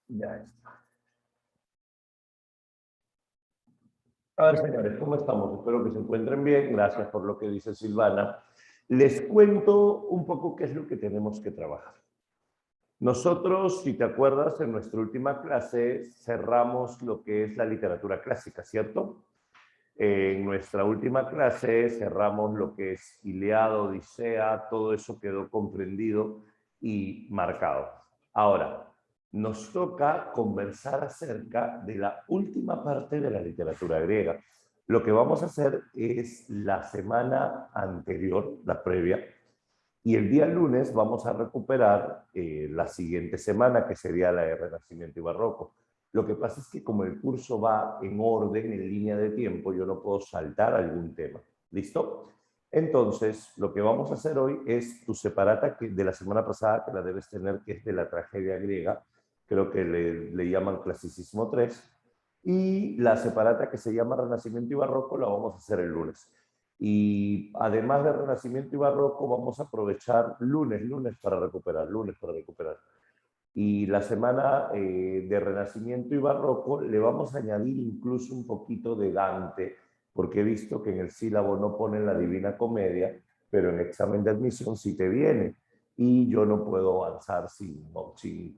Ya está. A ver, señores, ¿cómo estamos? Espero que se encuentren bien. Gracias por lo que dice Silvana. Les cuento un poco qué es lo que tenemos que trabajar. Nosotros, si te acuerdas, en nuestra última clase cerramos lo que es la literatura clásica, ¿cierto? En nuestra última clase cerramos lo que es Ilíada, Odisea, todo eso quedó comprendido y marcado. Ahora, nos toca conversar acerca de la última parte de la literatura griega. Lo que vamos a hacer es la semana anterior, la previa, y el día lunes vamos a recuperar la siguiente semana, que sería la de Renacimiento y Barroco. Lo que pasa es que como el curso va en orden, en línea de tiempo, yo no puedo saltar algún tema. ¿Listo? Entonces, lo que vamos a hacer hoy es tu separata de la semana pasada, que la debes tener, que es de la tragedia griega. Creo que le llaman Clasicismo 3. Y la separata que se llama Renacimiento y Barroco la vamos a hacer el lunes. Y además de Renacimiento y Barroco, vamos a aprovechar lunes para recuperar, Y la semana de Renacimiento y Barroco le vamos a añadir incluso un poquito de Dante, porque he visto que en el sílabo no ponen la Divina Comedia, pero en examen de admisión sí te viene. Y yo no puedo avanzar sin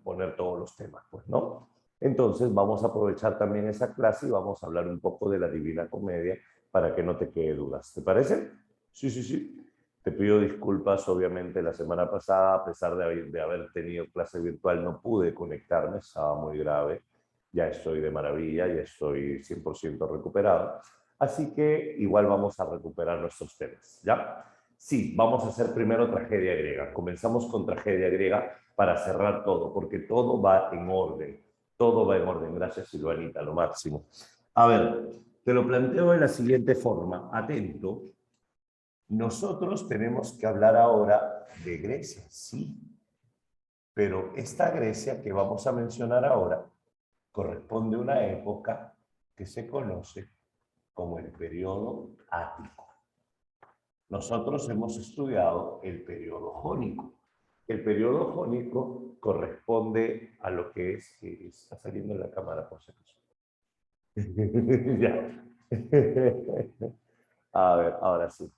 poner todos los temas, pues, ¿no? Entonces vamos a aprovechar también esa clase y vamos a hablar un poco de la Divina Comedia para que no te quede dudas. ¿Te parece? Sí, sí, sí. Te pido disculpas, obviamente, la semana pasada, a pesar de haber tenido clase virtual, no pude conectarme, estaba muy grave. Ya estoy de maravilla, ya estoy 100% recuperado. Así que igual vamos a recuperar nuestros temas, ¿ya? Sí, vamos a hacer primero tragedia griega. Comenzamos con tragedia griega para cerrar todo, porque todo va en orden. Todo va en orden. Gracias, Silvanita, lo máximo. A ver, te lo planteo de la siguiente forma. Atento. Nosotros tenemos que hablar ahora de Grecia, sí, pero esta Grecia que vamos a mencionar ahora corresponde a una época que se conoce como el periodo ático. Nosotros hemos estudiado el periodo jónico. El periodo jónico corresponde a lo que está saliendo en la cámara, por si acaso. Ya. A ver, ahora sí.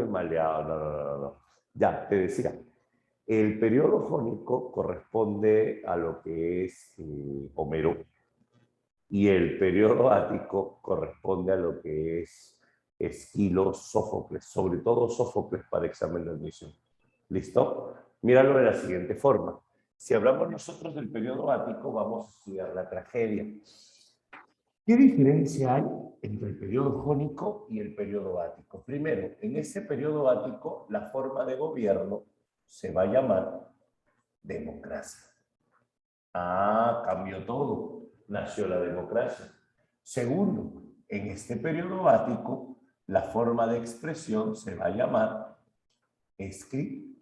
Maleado, no. Ya, te decía, el periodo jónico corresponde a lo que es Homero y el periodo ático corresponde a lo que es Esquilo, Sófocles, sobre todo Sófocles para examen de admisión. ¿Listo? Míralo de la siguiente forma. Si hablamos nosotros del periodo ático, vamos a estudiar la tragedia. ¿Qué diferencia hay entre el periodo jónico y el periodo ático? Primero, en ese periodo ático, la forma de gobierno se va a llamar democracia. Ah, cambió todo. Nació la democracia. Segundo, en este periodo ático, la forma de expresión se va a llamar escritura.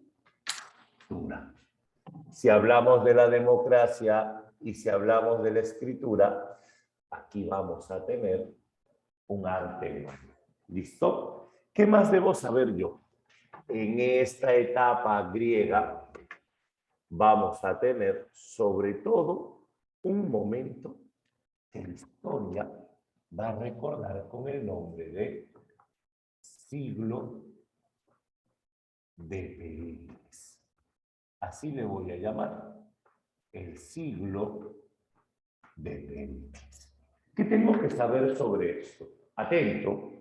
Si hablamos de la democracia y si hablamos de la escritura, aquí vamos a tener un arte humano. ¿Listo? ¿Qué más debo saber yo? En esta etapa griega vamos a tener sobre todo un momento que la historia va a recordar con el nombre de siglo de Pericles. Así le voy a llamar, el siglo de Pericles. ¿Qué tengo que saber sobre esto? Atento.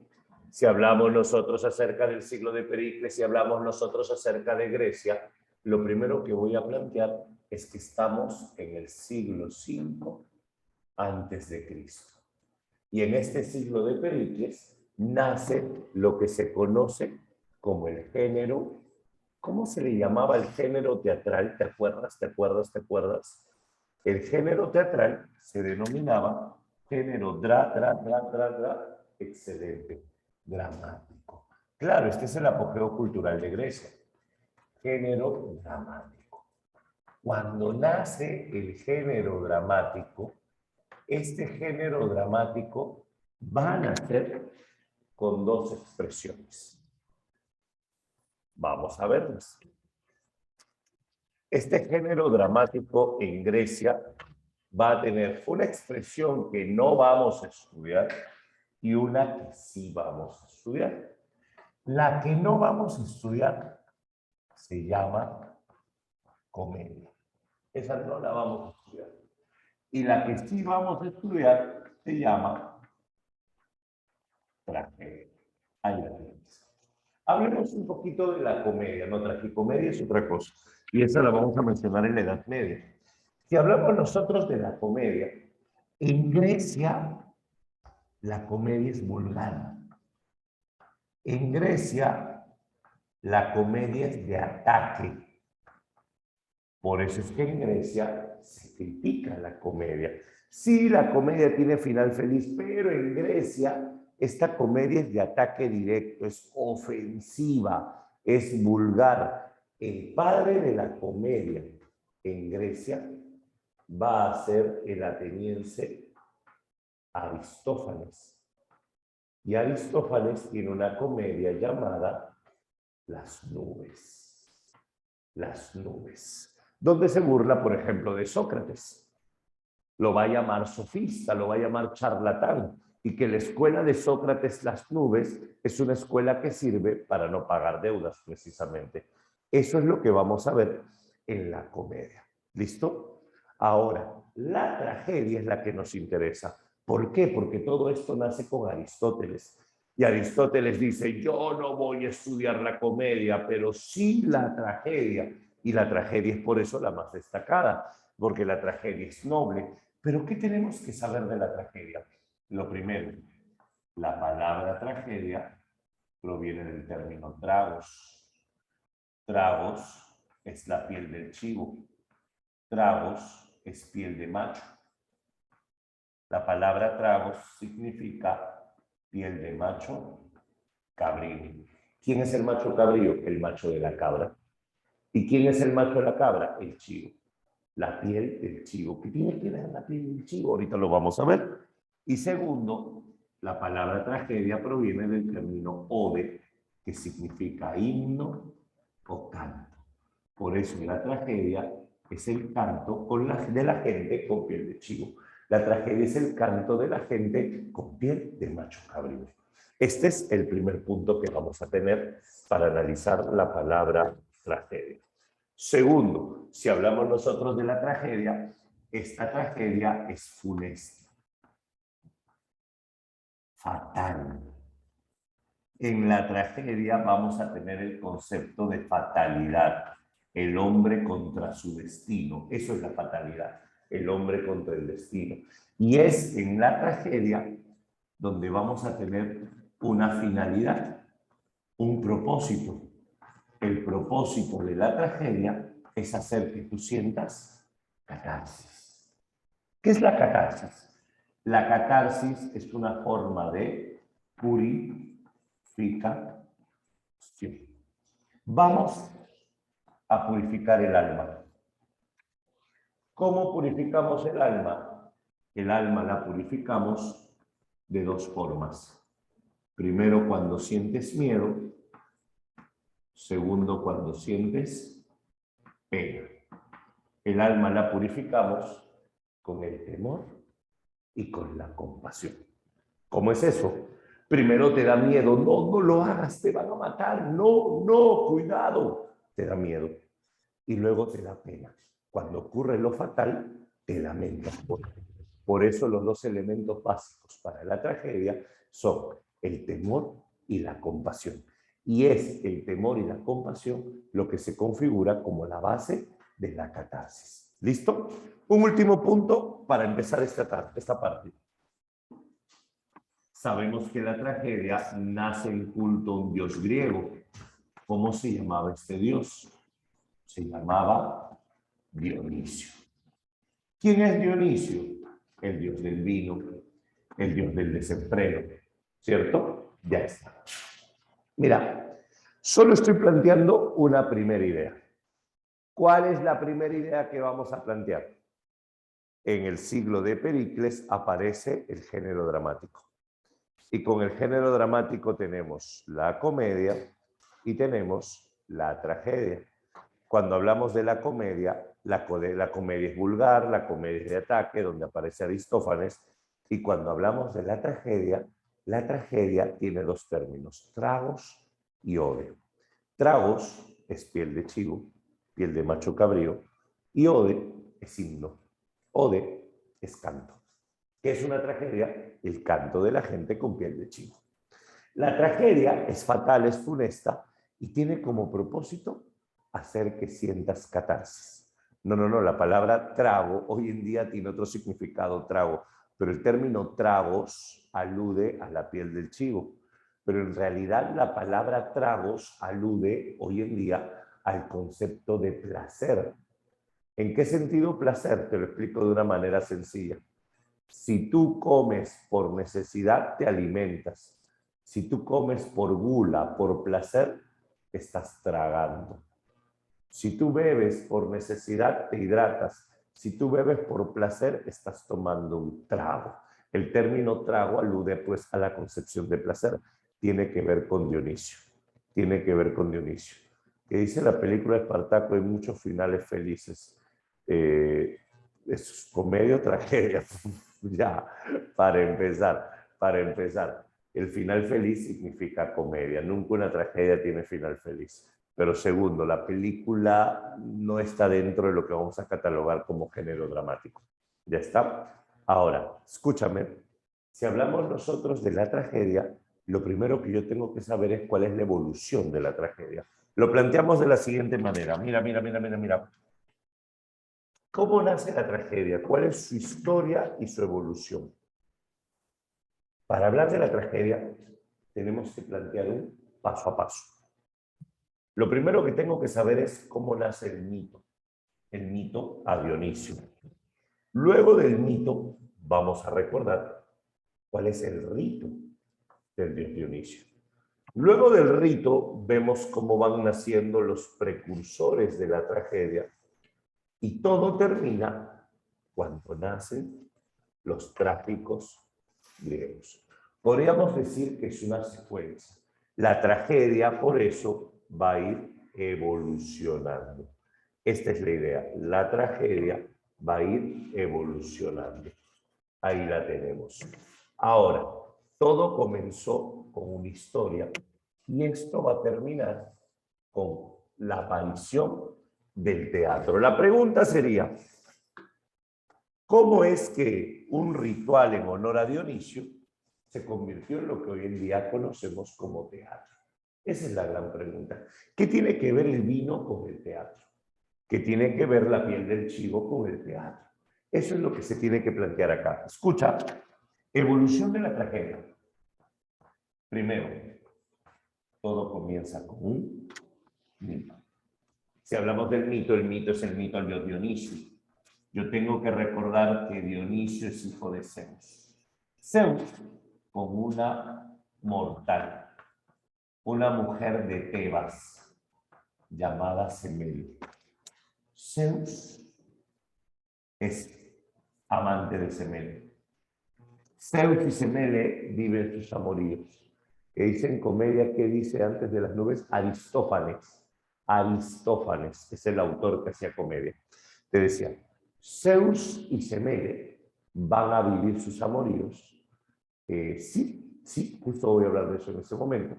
Si hablamos nosotros acerca del siglo de Pericles, si hablamos nosotros acerca de Grecia, lo primero que voy a plantear es que estamos en el siglo V antes de Cristo. Y en este siglo de Pericles nace lo que se conoce como el género. ¿Cómo se le llamaba el género teatral? ¿Te acuerdas? El género teatral se denominaba género excelente, dramático. Claro, este es el apogeo cultural de Grecia. Género dramático. Cuando nace el género dramático, este género dramático va a nacer con dos expresiones. Vamos a verlas. Este género dramático en Grecia va a tener una expresión que no vamos a estudiar y una que sí vamos a estudiar. La que no vamos a estudiar se llama comedia. Esa no la vamos a estudiar. Y la que sí vamos a estudiar se llama tragedia. Ahí la tienes. Hablemos un poquito de la comedia, no, tragicomedia es otra cosa. Y esa la vamos a mencionar en la Edad Media. Si hablamos nosotros de la comedia, en Grecia la comedia es vulgar. En Grecia la comedia es de ataque. Por eso es que en Grecia se critica la comedia. Sí, la comedia tiene final feliz, pero en Grecia esta comedia es de ataque directo, es ofensiva, es vulgar. El padre de la comedia en Grecia va a ser el ateniense Aristófanes. Y Aristófanes tiene una comedia llamada Las nubes. Las nubes. Donde se burla, por ejemplo, de Sócrates. Lo va a llamar sofista, lo va a llamar charlatán. Y que la escuela de Sócrates, Las nubes, es una escuela que sirve para no pagar deudas, precisamente. Eso es lo que vamos a ver en la comedia. ¿Listo? Ahora, la tragedia es la que nos interesa. ¿Por qué? Porque todo esto nace con Aristóteles. Y Aristóteles dice, yo no voy a estudiar la comedia, pero sí la tragedia. Y la tragedia es por eso la más destacada, porque la tragedia es noble. Pero ¿qué tenemos que saber de la tragedia? Lo primero, la palabra tragedia proviene del término tragos. Tragos es la piel del chivo. Tragos es piel de macho. La palabra tragos significa piel de macho cabrío. ¿Quién es el macho cabrío? El macho de la cabra. ¿Y quién es el macho de la cabra? El chivo. La piel del chivo. ¿Qué tiene que ver la piel del chivo? Ahorita lo vamos a ver. Y segundo, la palabra tragedia proviene del término ode, que significa himno o canto. Por eso la tragedia es el canto de la gente con piel de chivo. La tragedia es el canto de la gente con piel de macho cabrío. Este es el primer punto que vamos a tener para analizar la palabra tragedia. Segundo, si hablamos nosotros de la tragedia, esta tragedia es funesta, fatal. En la tragedia vamos a tener el concepto de fatalidad, el hombre contra su destino. Eso es la fatalidad, el hombre contra el destino. Y es en la tragedia donde vamos a tener una finalidad, un propósito. El propósito de la tragedia es hacer que tú sientas catarsis. ¿Qué es la catarsis? La catarsis es una forma de purificación. Vamos a purificar el alma. ¿Cómo purificamos el alma? El alma la purificamos de dos formas. Primero, cuando sientes miedo. Segundo, cuando sientes pena. El alma la purificamos con el temor y con la compasión. ¿Cómo es eso? Primero te da miedo, no lo hagas, te van a matar, no, cuidado, te da miedo. Y luego te da pena. Cuando ocurre lo fatal, te lamentas. Por eso los dos elementos básicos para la tragedia son el temor y la compasión. Y es el temor y la compasión lo que se configura como la base de la catarsis. ¿Listo? Un último punto para empezar esta parte. Sabemos que la tragedia nace en culto a un dios griego. ¿Cómo se llamaba este dios? Se llamaba Dionisio. ¿Quién es Dionisio? El dios del vino, el dios del desenfreno, ¿cierto? Ya está. Mira, solo estoy planteando una primera idea. ¿Cuál es la primera idea que vamos a plantear? En el siglo de Pericles aparece el género dramático. Y con el género dramático tenemos la comedia y tenemos la tragedia. Cuando hablamos de la comedia, la comedia es vulgar, la comedia es de ataque, donde aparece Aristófanes, y cuando hablamos de la tragedia tiene dos términos, tragos y ode. Tragos es piel de chivo, piel de macho cabrío, y ode es himno. Ode es canto. ¿Qué es una tragedia? El canto de la gente con piel de chivo. La tragedia es fatal, es funesta, y tiene como propósito hacer que sientas catarsis. No, la palabra trago hoy en día tiene otro significado, trago, pero el término tragos alude a la piel del chivo. Pero en realidad la palabra tragos alude hoy en día al concepto de placer. ¿En qué sentido placer? Te lo explico de una manera sencilla. Si tú comes por necesidad, te alimentas. Si tú comes por gula, por placer, estás tragando. Si tú bebes por necesidad, te hidratas. Si tú bebes por placer, estás tomando un trago. El término trago alude pues a la concepción de placer. Tiene que ver con Dionisio. Tiene que ver con Dionisio. Que dice la película de Espartaco, hay muchos finales felices. Es comedia o tragedia. Ya, para empezar. El final feliz significa comedia. Nunca una tragedia tiene final feliz. Pero segundo, la película no está dentro de lo que vamos a catalogar como género dramático. ¿Ya está? Ahora, escúchame. Si hablamos nosotros de la tragedia, lo primero que yo tengo que saber es cuál es la evolución de la tragedia. Lo planteamos de la siguiente manera. Mira. ¿Cómo nace la tragedia? ¿Cuál es su historia y su evolución? Para hablar de la tragedia, tenemos que plantear un paso a paso. Lo primero que tengo que saber es cómo nace el mito a Dionisio. Luego del mito, vamos a recordar cuál es el rito del dios Dionisio. Luego del rito, vemos cómo van naciendo los precursores de la tragedia y todo termina cuando nacen los trágicos griegos. Podríamos decir que es una secuencia. La tragedia, por eso, va a ir evolucionando. Esta es la idea. La tragedia va a ir evolucionando. Ahí la tenemos. Ahora, todo comenzó con una historia y esto va a terminar con la aparición del teatro. La pregunta sería, ¿cómo es que un ritual en honor a Dionisio se convirtió en lo que hoy en día conocemos como teatro? Esa es la gran pregunta. ¿Qué tiene que ver el vino con el teatro? ¿Qué tiene que ver la piel del chivo con el teatro? Eso es lo que se tiene que plantear acá. Escucha, evolución de la tragedia. Primero, todo comienza con un mito. Si hablamos del mito, el mito es el mito de Dionisio. Yo tengo que recordar que Dionisio es hijo de Zeus. Zeus con una mortal, una mujer de Tebas llamada Semele. Zeus es amante de Semele. Zeus y Semele viven sus amoríos. Que dice en comedia, que dice antes de las nubes, Aristófanes. Aristófanes es el autor que hacía comedia. Te decía, Zeus y Semele van a vivir sus amoríos. Sí, justo voy a hablar de eso en ese momento.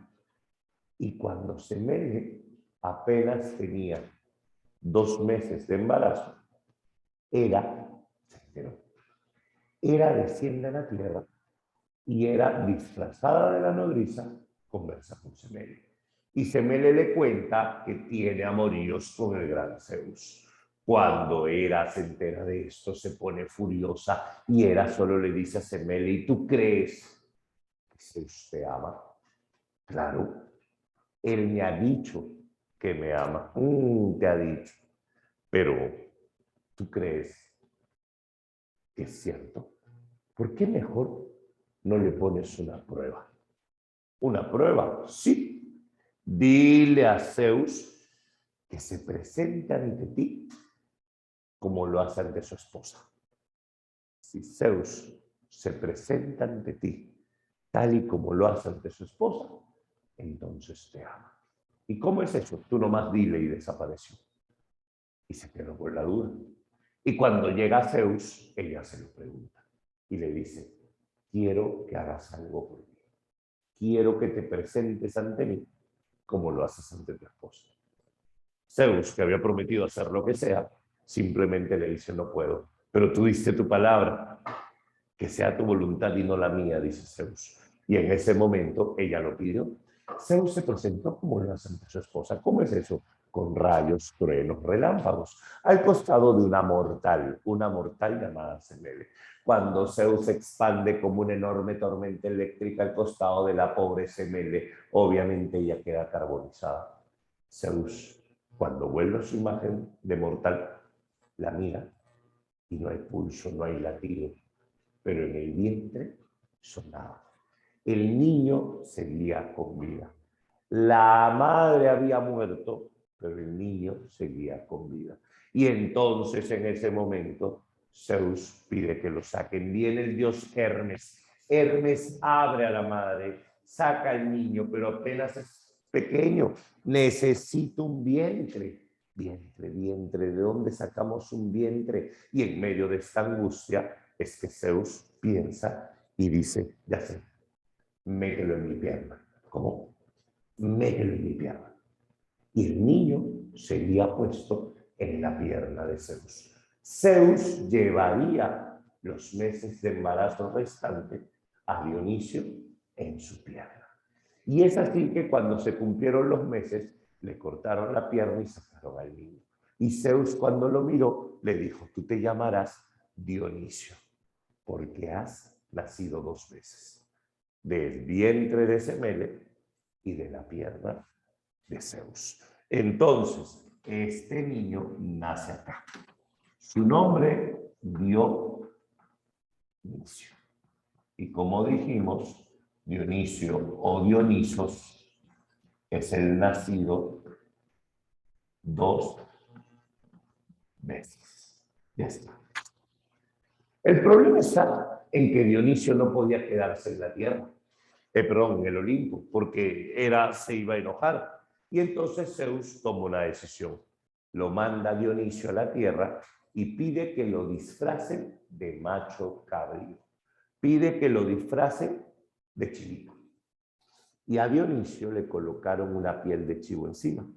Y cuando Semele apenas tenía 2 meses de embarazo, se enteró, desciende a la tierra y era disfrazada de la nodriza, conversa con Semele. Y Semele le cuenta que tiene amoríos con el gran Zeus. Cuando Hera se entera de esto, se pone furiosa y Hera solo le dice a Semele, ¿y tú crees que Zeus te ama? Claro, él me ha dicho que me ama. Te ha dicho. Pero, ¿tú crees que es cierto? ¿Por qué mejor no le pones una prueba? ¿Una prueba? Sí. Dile a Zeus que se presente ante ti como lo hace ante su esposa. Si Zeus se presenta ante ti tal y como lo hace ante su esposa, entonces te ama. ¿Y cómo es eso? Tú nomás dile y desapareció. Y se quedó con la duda. Y cuando llega Zeus, ella se lo pregunta y le dice, quiero que hagas algo por mí. Quiero que te presentes ante mí como lo haces ante tu esposo. Zeus, que había prometido hacer lo que sea, simplemente le dice, no puedo. Pero tú diste tu palabra, que sea tu voluntad y no la mía, dice Zeus. Y en ese momento ella lo pidió. Zeus se presentó como lo hace ante su esposa. ¿Cómo es eso? Con rayos, truenos, relámpagos, al costado de una mortal llamada Semele. Cuando Zeus se expande como una enorme tormenta eléctrica al costado de la pobre Semele, obviamente ella queda carbonizada. Zeus, cuando vuelve a su imagen de mortal, la mira y no hay pulso, no hay latido, pero en el vientre sonaba. El niño seguía con vida. La madre había muerto, pero el niño seguía con vida. Y entonces en ese momento Zeus pide que lo saquen. Viene el dios Hermes. Hermes abre a la madre, saca al niño, pero apenas es pequeño. Necesita un vientre. Vientre, ¿de dónde sacamos un vientre? Y en medio de esta angustia es que Zeus piensa y dice, ya sé, mételo en mi pierna. ¿Cómo? Mételo en mi pierna. Y el niño sería puesto en la pierna de Zeus. Zeus llevaría los meses de embarazo restante a Dionisio en su pierna. Y es así que cuando se cumplieron los meses, le cortaron la pierna y sacaron al niño. Y Zeus, cuando lo miró, le dijo, tú te llamarás Dionisio, porque has nacido 2 veces, del vientre de Semele y de la pierna de Zeus. Entonces, este niño nace acá. Su nombre, Dionisio. Y como dijimos, Dionisio o Dionisos es el nacido 2 veces. Ya está. El problema está en que Dionisio no podía quedarse en la tierra, perdón, en el Olimpo, porque se iba a enojar. Y entonces Zeus toma una decisión. Lo manda Dionisio a la tierra y pide que lo disfracen de macho cabrío. Pide que lo disfracen de chivito. Y a Dionisio le colocaron una piel de chivo encima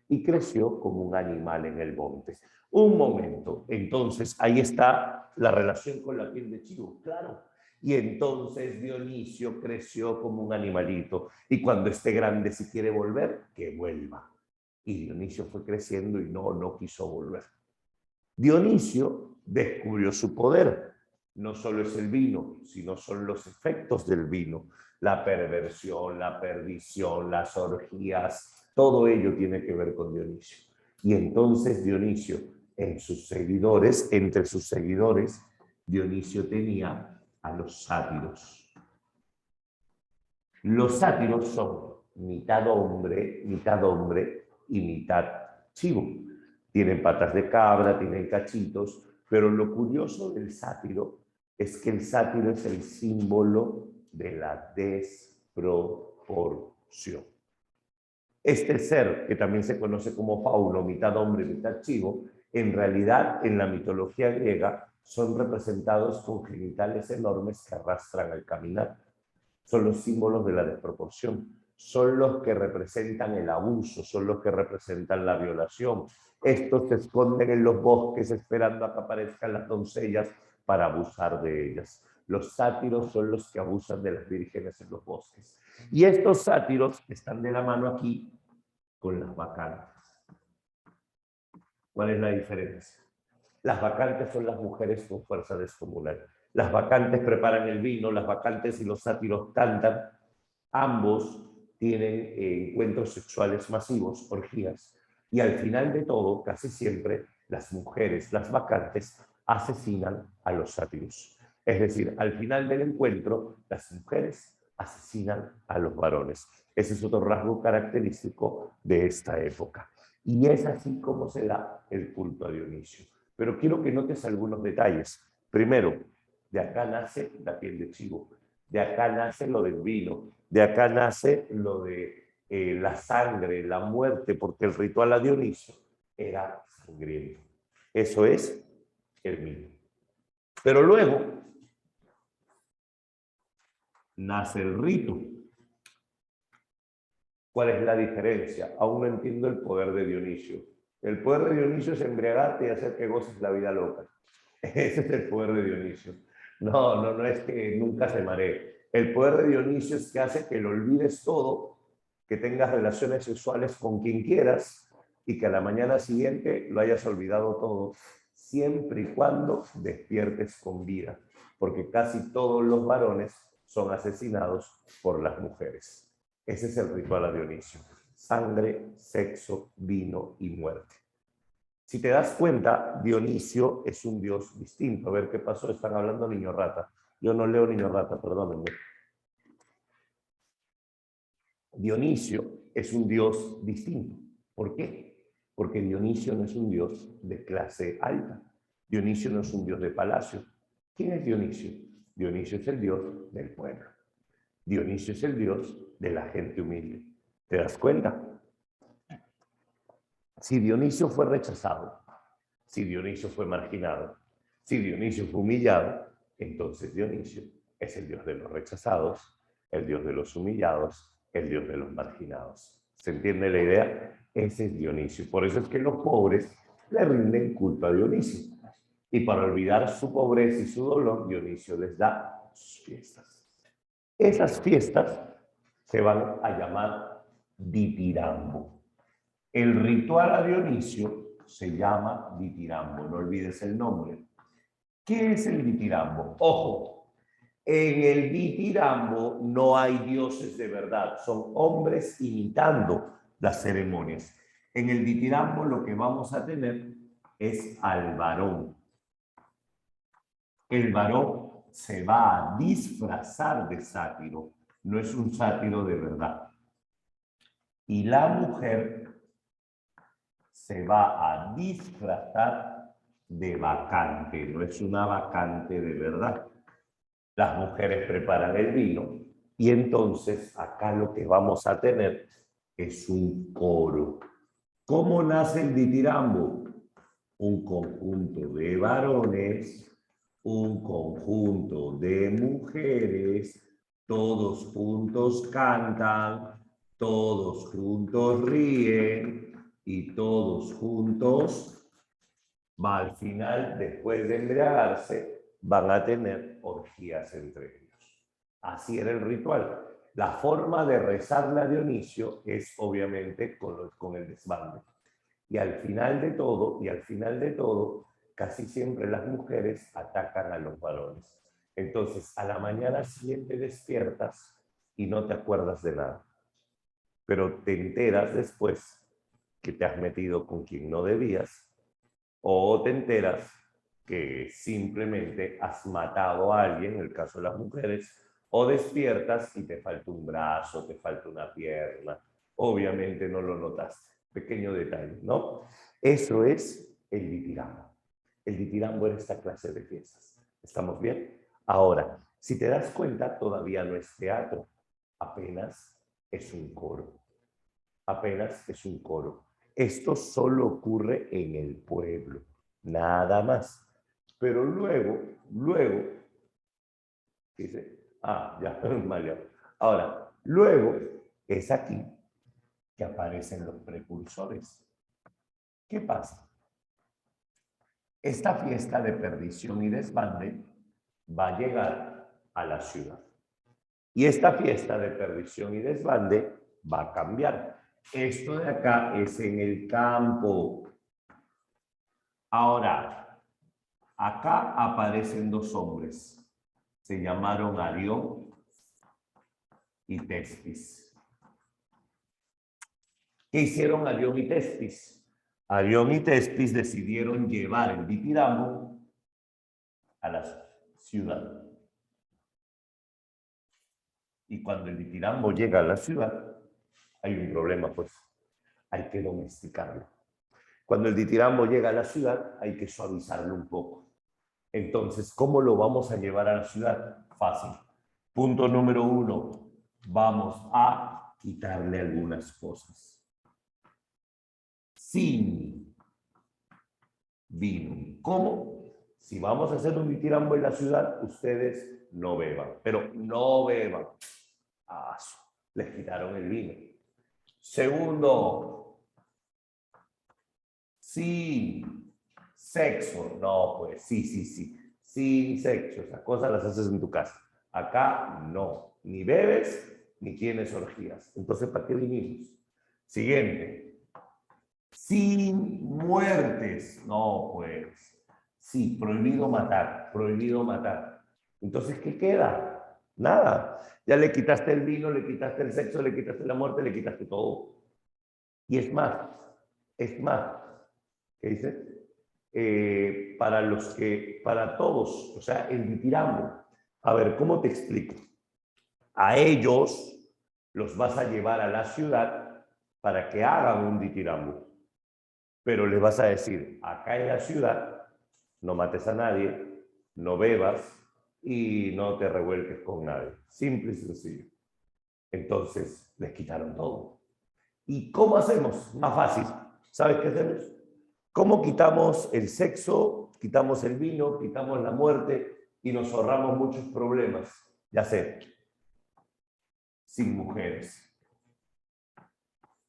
y creció como un animal en el monte. Un momento, entonces ahí está la relación con la piel de chivo, claro. Y entonces Dionisio creció como un animalito y cuando esté grande si quiere volver, que vuelva. Y Dionisio fue creciendo y no quiso volver. Dionisio descubrió su poder. No solo es el vino, sino son los efectos del vino. La perversión, la perdición, las orgías, todo ello tiene que ver con Dionisio. Y entonces Dionisio, entre sus seguidores, Dionisio tenía a los sátiros. Los sátiros son mitad hombre y mitad chivo. Tienen patas de cabra, tienen cachitos, pero lo curioso del sátiro es que el sátiro es el símbolo de la desproporción. Este ser, que también se conoce como fauno, mitad hombre, mitad chivo, en realidad en la mitología griega son representados con genitales enormes que arrastran al caminar. Son los símbolos de la desproporción, son los que representan el abuso, son los que representan la violación. Estos se esconden en los bosques esperando a que aparezcan las doncellas para abusar de ellas. Los sátiros son los que abusan de las vírgenes en los bosques. Y estos sátiros están de la mano aquí con las bacantes. ¿Cuál es la diferencia? Las bacantes son las mujeres con fuerza descomunal. Las bacantes preparan el vino, las bacantes y los sátiros cantan. Ambos tienen encuentros sexuales masivos, orgías. Y al final de todo, casi siempre, las mujeres, las bacantes, asesinan a los sátiros. Es decir, al final del encuentro, las mujeres asesinan a los varones. Ese es otro rasgo característico de esta época. Y es así como se da el culto a Dionisio. Pero quiero que notes algunos detalles. Primero, de acá nace la piel de chivo, de acá nace lo del vino, de acá nace lo de la sangre, la muerte, porque el ritual a Dionisio era sangriento. Eso es el mito. Pero luego nace el rito. ¿Cuál es la diferencia? Aún no entiendo el poder de Dionisio. El poder de Dionisio es embriagarte y hacer que goces la vida loca. Ese es el poder de Dionisio. No es que nunca se maree. El poder de Dionisio es que hace que lo olvides todo, que tengas relaciones sexuales con quien quieras y que a la mañana siguiente lo hayas olvidado todo, siempre y cuando despiertes con vida, porque casi todos los varones son asesinados por las mujeres. Ese es el ritual a Dionisio. Sangre, sexo, vino y muerte. Si te das cuenta, Dionisio es un dios distinto. A ver qué pasó, están hablando niño rata. Yo no leo niño rata, perdónenme. Dionisio es un dios distinto. ¿Por qué? Porque Dionisio no es un dios de clase alta. Dionisio no es un dios de palacio. ¿Quién es Dionisio? Dionisio es el dios del pueblo. Dionisio es el dios de la gente humilde. ¿Te das cuenta? Si Dionisio fue rechazado, si Dionisio fue marginado, si Dionisio fue humillado, entonces Dionisio es el dios de los rechazados, el dios de los humillados, el dios de los marginados. ¿Se entiende la idea? Ese es Dionisio. Por eso es que los pobres le rinden culto a Dionisio. Y para olvidar su pobreza y su dolor, Dionisio les da sus fiestas. Esas fiestas se van a llamar ditirambo. El ritual a Dionisio se llama ditirambo, no olvides el nombre. ¿Qué es el ditirambo? Ojo, en el ditirambo no hay dioses de verdad, son hombres imitando las ceremonias. En el ditirambo lo que vamos a tener es al varón. El varón se va a disfrazar de sátiro, no es un sátiro de verdad. Y la mujer se va a disfrazar de bacante, no es una bacante de verdad. Las mujeres preparan el vino y entonces acá lo que vamos a tener es un coro. ¿Cómo nace el ditirambo? Un conjunto de varones, un conjunto de mujeres, todos juntos cantan, todos juntos ríen y todos juntos, al final, después de embriagarse, van a tener orgías entre ellos. Así era el ritual. La forma de rezarle a Dionisio es obviamente con el desbande. Y al final de todo, casi siempre las mujeres atacan a los varones. Entonces, a la mañana siguiente despiertas y no te acuerdas de nada. Pero te enteras después que te has metido con quien no debías, o te enteras que simplemente has matado a alguien, en el caso de las mujeres, o despiertas y te falta un brazo, te falta una pierna. Obviamente no lo notaste. Pequeño detalle, ¿no? Eso es el ditirambo. El ditirambo era esta clase de fiestas. ¿Estamos bien? Ahora, si te das cuenta, todavía no es teatro. Apenas es un coro. Apenas es un coro. Esto solo ocurre en el pueblo, nada más. Pero luego, dice, ya, vale. Ahora, luego es aquí que aparecen los precursores. ¿Qué pasa? Esta fiesta de perdición y desbande va a llegar a la ciudad. Y esta fiesta de perdición y desbande va a cambiar. Esto de acá es en el campo. Ahora, acá aparecen dos hombres. Se llamaron Arión y Tespis. ¿Qué hicieron Arión y Tespis? Arión y Tespis decidieron llevar el ditirambo a la ciudad. Y cuando el ditirambo llega a la ciudad, hay un problema, pues. Hay que domesticarlo. Cuando el ditirambo llega a la ciudad, hay que suavizarlo un poco. Entonces, ¿cómo lo vamos a llevar a la ciudad? Fácil. Punto número 1. Vamos a quitarle algunas cosas. Sin vino. ¿Cómo? Si vamos a hacer un ditirambo en la ciudad, ustedes no beban, pero no beban. Ah, les quitaron el vino. Segundo, sin sexo. No, pues sí. Sin sexo. Esas cosas las haces en tu casa. Acá no. Ni bebes, ni tienes orgías. Entonces, ¿para qué vinimos? Siguiente. Sin muertes. No, pues. Sí, prohibido matar. Prohibido matar. Entonces, ¿qué queda? Nada. Ya le quitaste el vino, le quitaste el sexo, le quitaste la muerte, le quitaste todo. Y es más, ¿qué dice? Para todos, o sea, el ditirambo. A ver, ¿cómo te explico? A ellos los vas a llevar a la ciudad para que hagan un ditirambo. Pero les vas a decir, acá en la ciudad, no mates a nadie, no bebas y no te revuelques con nadie. Simple y sencillo. Entonces, les quitaron todo. ¿Y cómo hacemos? Más fácil. ¿Sabes qué hacemos? ¿Cómo quitamos el sexo, quitamos el vino, quitamos la muerte y nos ahorramos muchos problemas? Ya sé, sin mujeres.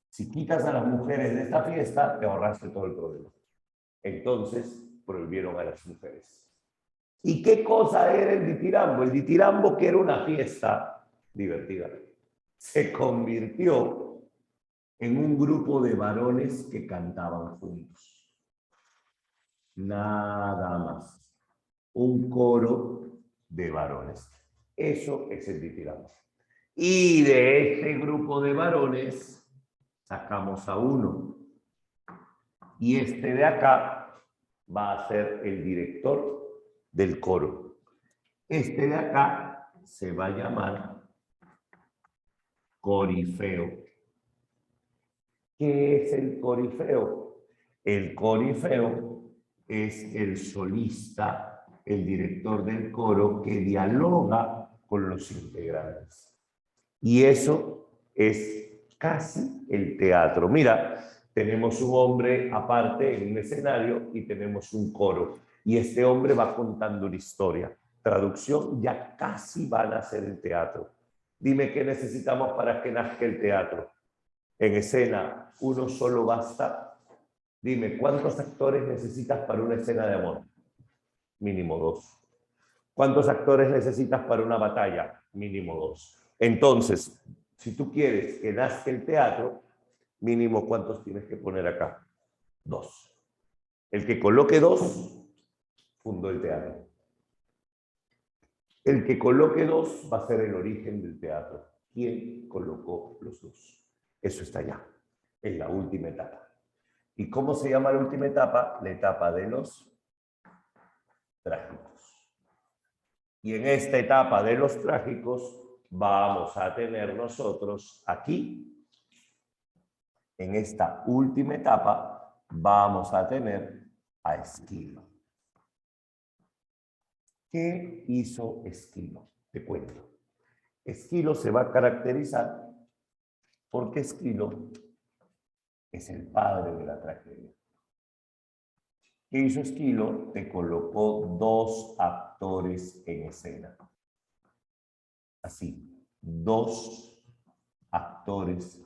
Si quitas a las mujeres de esta fiesta, te ahorraste todo el problema. Entonces, prohibieron a las mujeres. ¿Y qué cosa era el ditirambo? El ditirambo, que era una fiesta divertida, se convirtió en un grupo de varones que cantaban juntos. Nada más. Un coro de varones. Eso es el ditirambo. Y de este grupo de varones sacamos a uno. Y este de acá va a ser el director del coro. Este de acá se va a llamar corifeo. ¿Qué es el corifeo? El corifeo es el solista, el director del coro que dialoga con los integrantes. Y eso es casi el teatro. Mira, tenemos un hombre aparte en un escenario y tenemos un coro. Y este hombre va contando una historia. Traducción, ya casi van a hacer el teatro. Dime qué necesitamos para que nazca el teatro. En escena, uno solo basta. Dime, ¿cuántos actores necesitas para una escena de amor? Mínimo 2. ¿Cuántos actores necesitas para una batalla? Mínimo 2. Entonces, si tú quieres que nazca el teatro, mínimo ¿cuántos tienes que poner acá? 2. El que coloque 2, fundó el teatro. El que coloque 2 va a ser el origen del teatro. ¿Quién colocó los 2? Eso está allá, en la última etapa. ¿Y cómo se llama la última etapa? La etapa de los trágicos. Y en esta etapa de los trágicos vamos a tener nosotros aquí, en esta última etapa, vamos a tener a Esquilo. ¿Qué hizo Esquilo? Te cuento. Esquilo se va a caracterizar porque Esquilo es el padre de la tragedia. ¿Qué hizo Esquilo? Te colocó 2 actores en escena. Así, 2 actores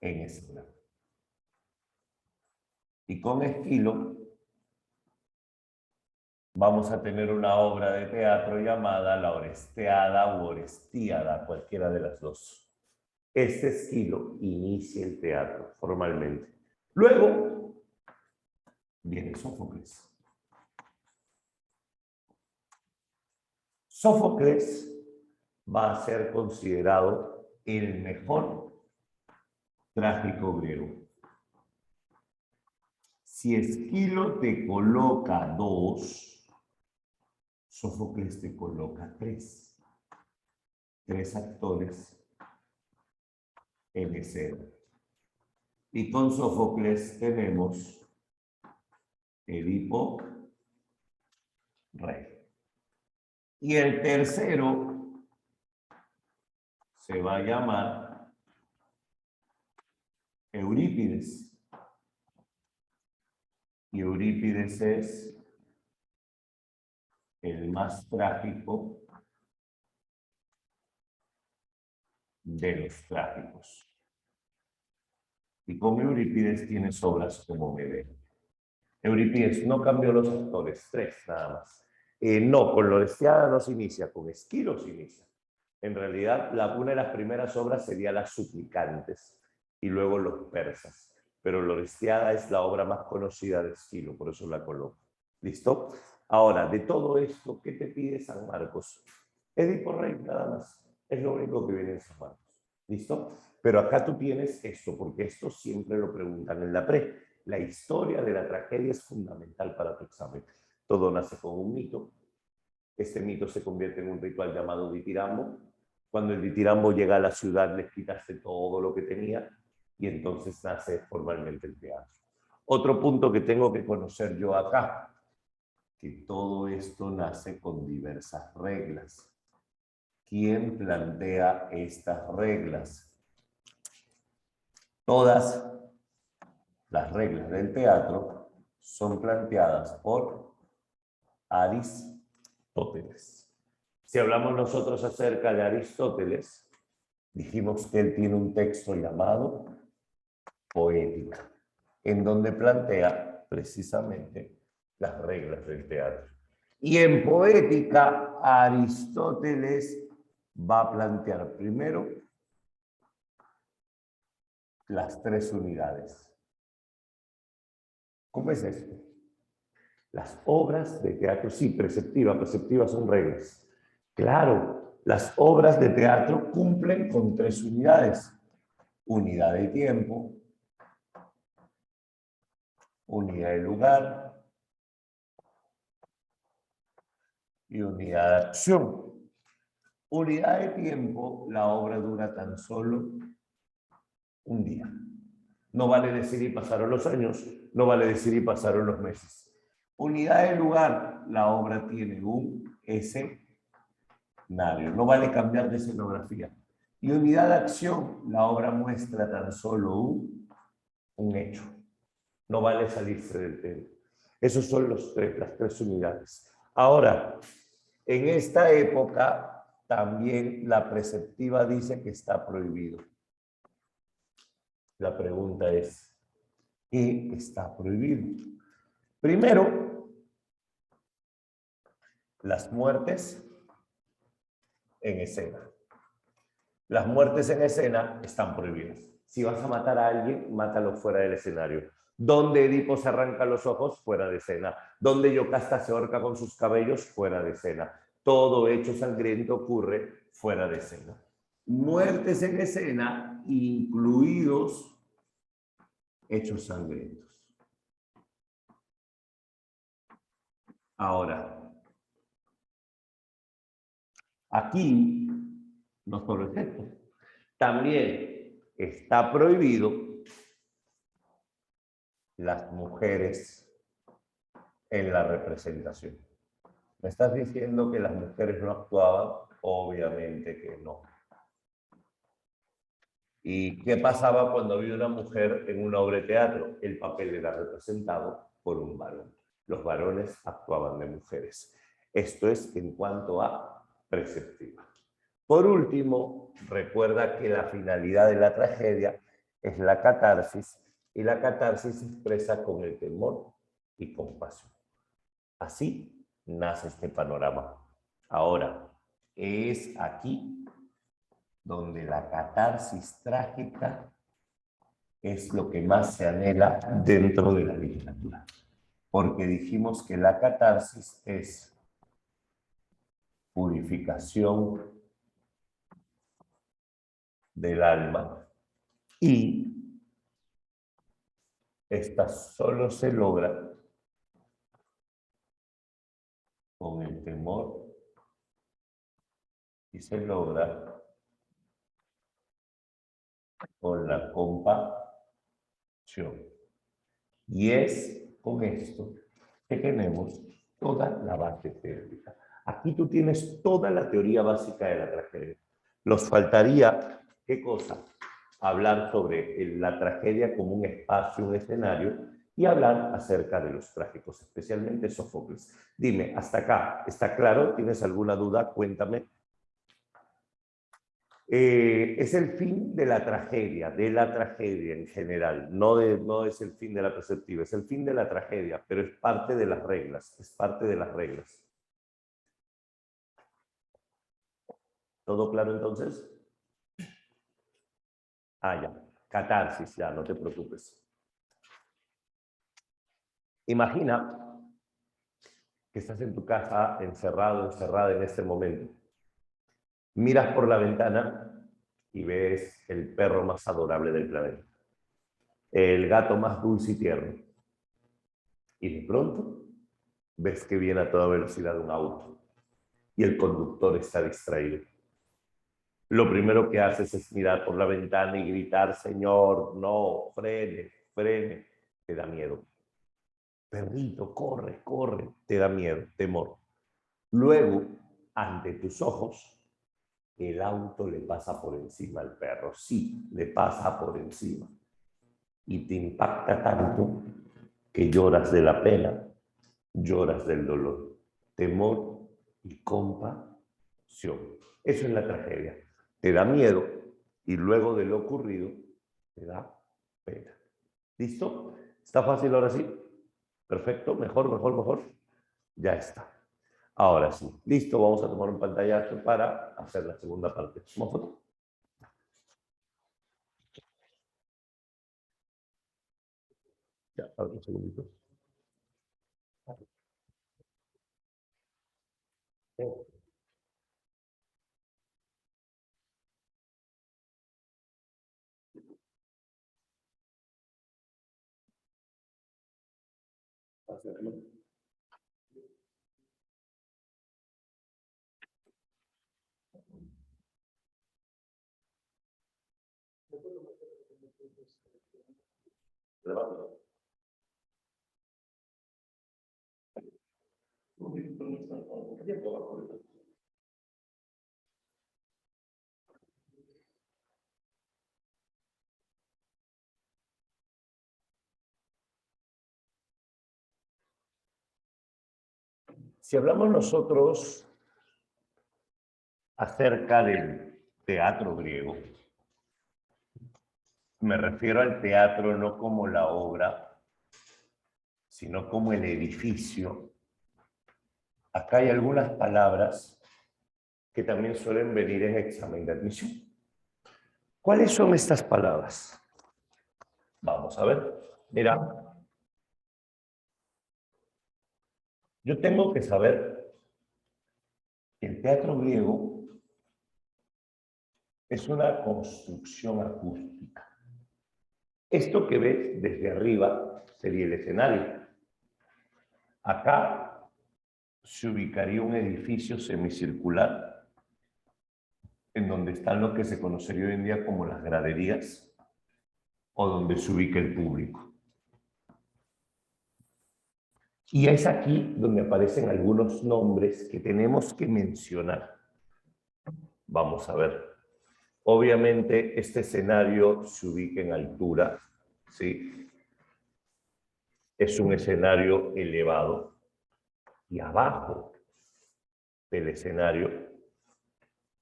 en escena. Y con Esquilo vamos a tener una obra de teatro llamada La Oresteada u Orestíada, cualquiera de las dos. Este Esquilo inicia el teatro formalmente. Luego viene Sófocles. Sófocles va a ser considerado el mejor trágico griego. Si Esquilo te coloca 2, Sófocles te coloca 3. 3 actores en escena. Y con Sófocles tenemos Edipo, rey. Y el tercero se va a llamar Eurípides. Y Eurípides es el más trágico de los trágicos. Y con Eurípides tienes obras como Medea. Eurípides no cambió los actores, 3 nada más. No, con Lorestiada no se inicia, con Esquilo se inicia. En realidad, una de las primeras obras sería Las Suplicantes y luego Los Persas. Pero Lorestiada es la obra más conocida de Esquilo, por eso la coloco. ¿Listo? Ahora, de todo esto, ¿qué te pide San Marcos? Edipo Rey, nada más. Es lo único que viene en San Marcos. ¿Listo? Pero acá tú tienes esto, porque esto siempre lo preguntan en la pre. La historia de la tragedia es fundamental para tu examen. Todo nace con un mito. Este mito se convierte en un ritual llamado ditirambo. Cuando el ditirambo llega a la ciudad, les quitaste todo lo que tenía y entonces nace formalmente el teatro. Otro punto que tengo que conocer yo acá, que todo esto nace con diversas reglas. ¿Quién plantea estas reglas? Todas las reglas del teatro son planteadas por Aristóteles. Si hablamos nosotros acerca de Aristóteles, dijimos que él tiene un texto llamado Poética, en donde plantea precisamente las reglas del teatro. Y en Poética, Aristóteles va a plantear primero las 3 unidades. ¿Cómo es esto? Las obras de teatro, sí, preceptivas son reglas. Claro, las obras de teatro cumplen con 3 unidades. Unidad de tiempo, unidad de lugar y unidad de acción. Unidad de tiempo, la obra dura tan solo un día. No vale decir y pasaron los años, no vale decir y pasaron los meses. Unidad de lugar, la obra tiene un escenario, no vale cambiar de escenografía. Y unidad de acción, la obra muestra tan solo un hecho. No vale salirse del tema. Esos son las 3 unidades. Ahora, en esta época también la preceptiva dice que está prohibido. La pregunta es, ¿qué está prohibido? Primero, las muertes en escena. Las muertes en escena están prohibidas. Si vas a matar a alguien, mátalo fuera del escenario. Donde Edipo se arranca los ojos, fuera de escena. Donde Yocasta se ahorca con sus cabellos, fuera de escena. Todo hecho sangriento ocurre fuera de escena. Muertes en escena, incluidos hechos sangrientos. Ahora, aquí no solo es esto, también está prohibido las mujeres en la representación. ¿Me estás diciendo que las mujeres no actuaban? Obviamente que no. ¿Y qué pasaba cuando había una mujer en una obra de teatro? El papel era representado por un varón. Los varones actuaban de mujeres. Esto es en cuanto a preceptiva. Por último, recuerda que la finalidad de la tragedia es la catarsis, y la catarsis se expresa con el temor y compasión. Así nace este panorama. Ahora, es aquí donde la catarsis trágica es lo que más se anhela dentro de la literatura. Porque dijimos que la catarsis es purificación del alma y esta solo se logra con el temor y se logra con la compasión. Y es con esto que tenemos toda la base teórica. Aquí tú tienes toda la teoría básica de la tragedia. Nos faltaría, ¿qué cosa? Hablar sobre la tragedia como un espacio, un escenario, y hablar acerca de los trágicos, especialmente Sófocles. Dime, hasta acá, ¿está claro? ¿Tienes alguna duda? Cuéntame. Es el fin de la tragedia en general. No es el fin de la perspectiva, es el fin de la tragedia, pero es parte de las reglas, es parte de las reglas. ¿Todo claro entonces? Ah, ya. Catarsis, ya, no te preocupes. Imagina que estás en tu casa encerrado, encerrada en este momento. Miras por la ventana y ves el perro más adorable del planeta. El gato más dulce y tierno. Y de pronto ves que viene a toda velocidad un auto y el conductor está distraído. Lo primero que haces es mirar por la ventana y gritar, Señor, no, frene, frene. Te da miedo. Perrito, corre, corre. Te da miedo, temor. Luego, ante tus ojos, el auto le pasa por encima al perro. Sí, le pasa por encima. Y te impacta tanto que lloras de la pena, lloras del dolor, temor y compasión. Eso es la tragedia. Te da miedo y luego de lo ocurrido te da pena. ¿Listo? ¿Está fácil ahora sí? Perfecto, mejor, mejor, mejor. Ya está. Ahora sí, listo, vamos a tomar un pantallazo para hacer la segunda parte. ¿Toma foto? Ya, un segundito. Si hablamos nosotros acerca del teatro griego, me refiero al teatro no como la obra, sino como el edificio. Acá hay algunas palabras que también suelen venir en examen de admisión. ¿Cuáles son estas palabras? Vamos a ver. Mira, yo tengo que saber que el teatro griego es una construcción acústica. Esto que ves desde arriba sería el escenario. Acá se ubicaría un edificio semicircular en donde están lo que se conocería hoy en día como las graderías o donde se ubica el público. Y es aquí donde aparecen algunos nombres que tenemos que mencionar. Vamos a ver. Obviamente este escenario se ubica en altura, ¿sí? Es un escenario elevado y abajo del escenario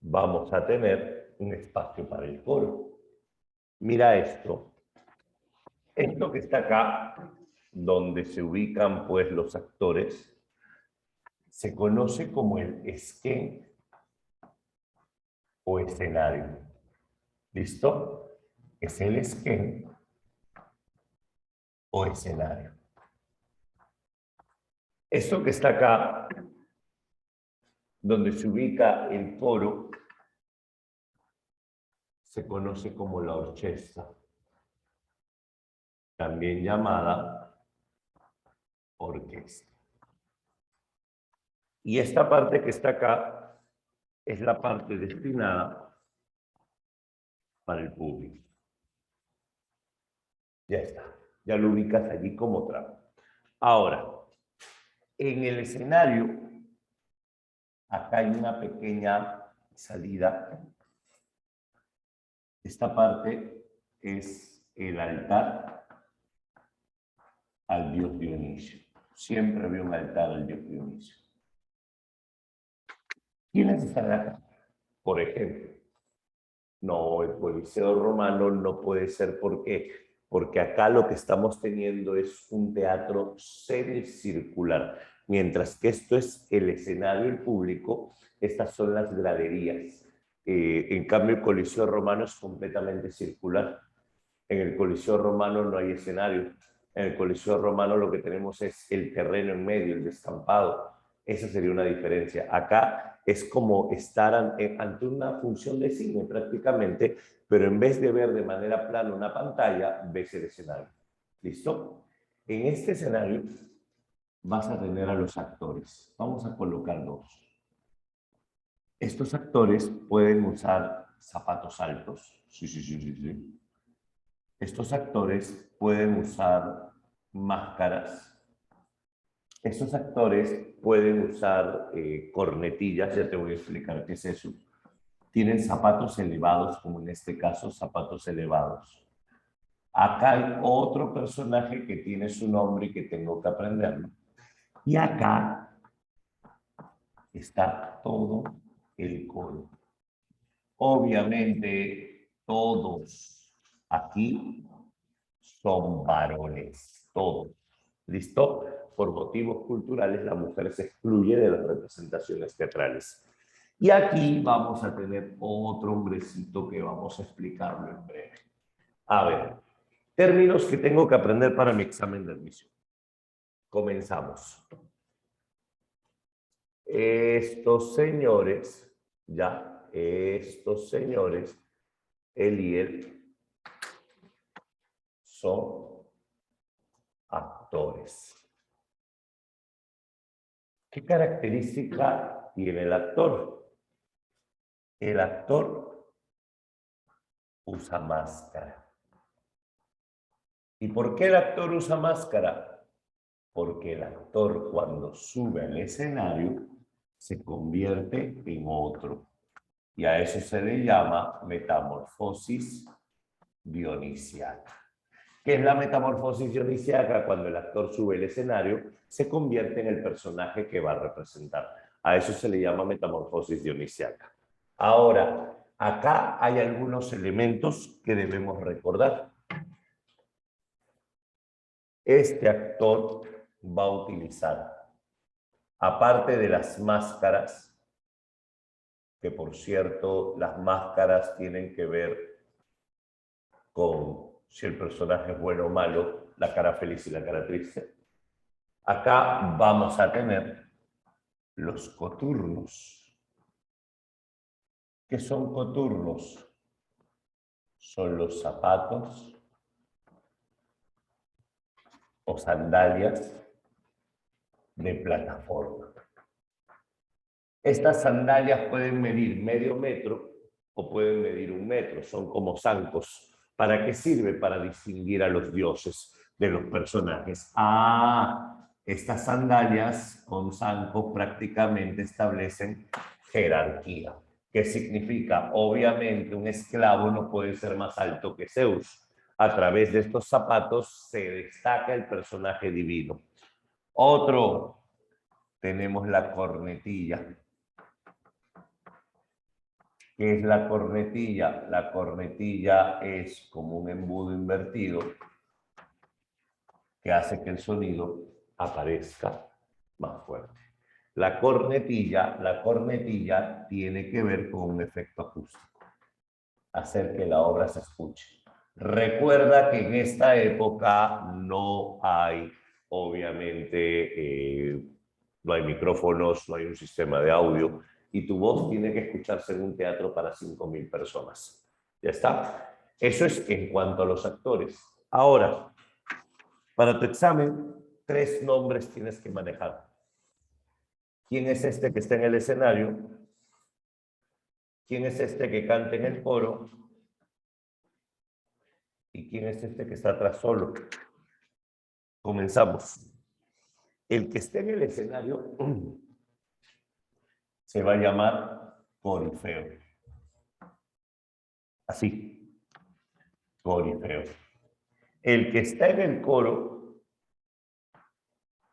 vamos a tener un espacio para el coro. Mira esto. Esto que está acá, donde se ubican pues los actores, se conoce como el esquén o escenario. ¿Listo? Es el esquén o escenario. Esto que está acá, donde se ubica el coro, se conoce como la orquesta, también llamada orquesta. Y esta parte que está acá es la parte destinada para el público. Ya está, ya lo ubicas allí como tramo. Ahora, en el escenario, acá hay una pequeña salida Esta parte es el altar al dios Dionisio. Siempre había un altar al dios Dionisio. ¿Quiénes están acá? Por ejemplo, no, el Coliseo Romano no puede ser. ¿Por qué? Porque acá lo que estamos teniendo es un teatro semicircular, mientras que esto es el escenario, el público, estas son las graderías. En cambio, el Coliseo Romano es completamente circular. En el Coliseo Romano no hay escenario. En el Coliseo Romano lo que tenemos es el terreno en medio, el descampado. Esa sería una diferencia. Acá es como estar ante una función de cine prácticamente, pero en vez de ver de manera plana una pantalla, ves el escenario. ¿Listo? En este escenario vas a tener a los actores. Vamos a colocar dos. Estos actores pueden usar zapatos altos. Sí, sí, sí, sí, sí. Estos actores pueden usar máscaras. Estos actores pueden usar cornetillas, ya te voy a explicar qué es eso. Tienen zapatos elevados, como en este caso, zapatos elevados. Acá hay otro personaje que tiene su nombre y que tengo que aprenderlo. Y acá está todo el coro. Obviamente, todos aquí son varones, todos. ¿Listo? Por motivos culturales, la mujer se excluye de las representaciones teatrales. Y aquí vamos a tener otro hombrecito que vamos a explicarlo en breve. A ver, términos que tengo que aprender para mi examen de admisión. Comenzamos. Estos señores, estos señores, él y él, son actores. ¿Qué característica tiene el actor? El actor usa máscara. ¿Y por qué el actor usa máscara? Porque el actor, cuando sube al escenario, se convierte en otro. Y a eso se le llama metamorfosis dionisiaca. ¿Qué es la metamorfosis dionisiaca? Cuando el actor sube al escenario, se convierte en el personaje que va a representar. A eso se le llama metamorfosis dionisiaca. Ahora, acá hay algunos elementos que debemos recordar. Este actor va a utilizar, aparte de las máscaras, que por cierto, las máscaras tienen que ver con si el personaje es bueno o malo, la cara feliz y la cara triste. Acá vamos a tener los coturnos. ¿Qué son coturnos? Son los zapatos o sandalias de plataforma. Estas sandalias pueden medir medio metro o pueden medir 1 metro, son como zancos. ¿Para qué sirve? Para distinguir a los dioses de los personajes. Estas sandalias con zancos prácticamente establecen jerarquía. ¿Qué significa? Obviamente un esclavo no puede ser más alto que Zeus. A través de estos zapatos se destaca el personaje divino. Otro, tenemos la cornetilla. ¿Qué es la cornetilla? La cornetilla es como un embudo invertido que hace que el sonido aparezca más fuerte. La cornetilla tiene que ver con un efecto acústico, hacer que la obra se escuche. Recuerda que en esta época no hay, obviamente, no hay micrófonos, no hay un sistema de audio, y tu voz tiene que escucharse en un teatro para 5.000 personas. ¿Ya está? Eso es en cuanto a los actores. Ahora, para tu examen, 3 nombres tienes que manejar. ¿Quién es este que está en el escenario? ¿Quién es este que canta en el coro? ¿Y quién es este que está atrás solo? Comenzamos. El que esté en el escenario se va a llamar corifeo. Así. Corifeo. El que está en el coro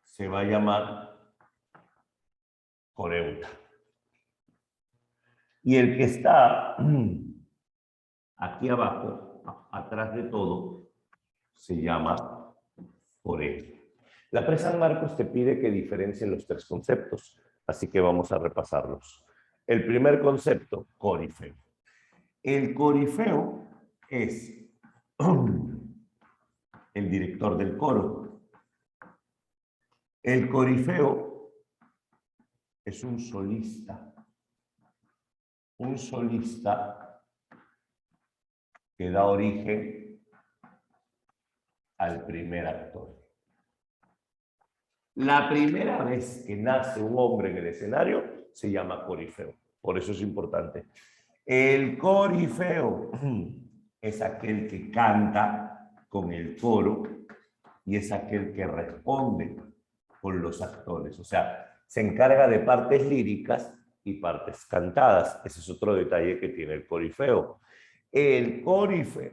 se va a llamar coreuta. Y el que está aquí abajo, atrás de todo, se llama coreo. La Pre San Marcos te pide que diferencien los tres conceptos, así que vamos a repasarlos. El primer concepto, corifeo. El corifeo es el director del coro. El corifeo es un solista que da origen al primer actor. La primera vez que nace un hombre en el escenario se llama corifeo. Por eso es importante. El corifeo es aquel que canta con el coro y es aquel que responde con los actores. O sea, se encarga de partes líricas y partes cantadas. Ese es otro detalle que tiene el corifeo. El corifeo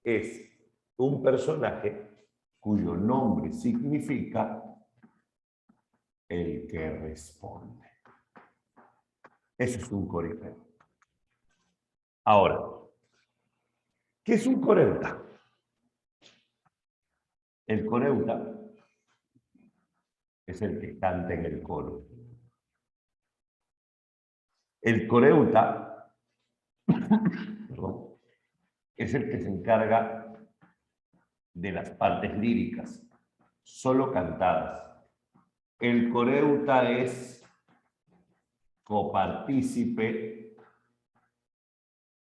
es un personaje cuyo nombre significa el que responde. Eso es un corifeo. Ahora, ¿qué es un coreuta? El coreuta es el que canta en el coro. El coreuta perdón, es el que se encarga de las partes líricas, solo cantadas. El coreuta es copartícipe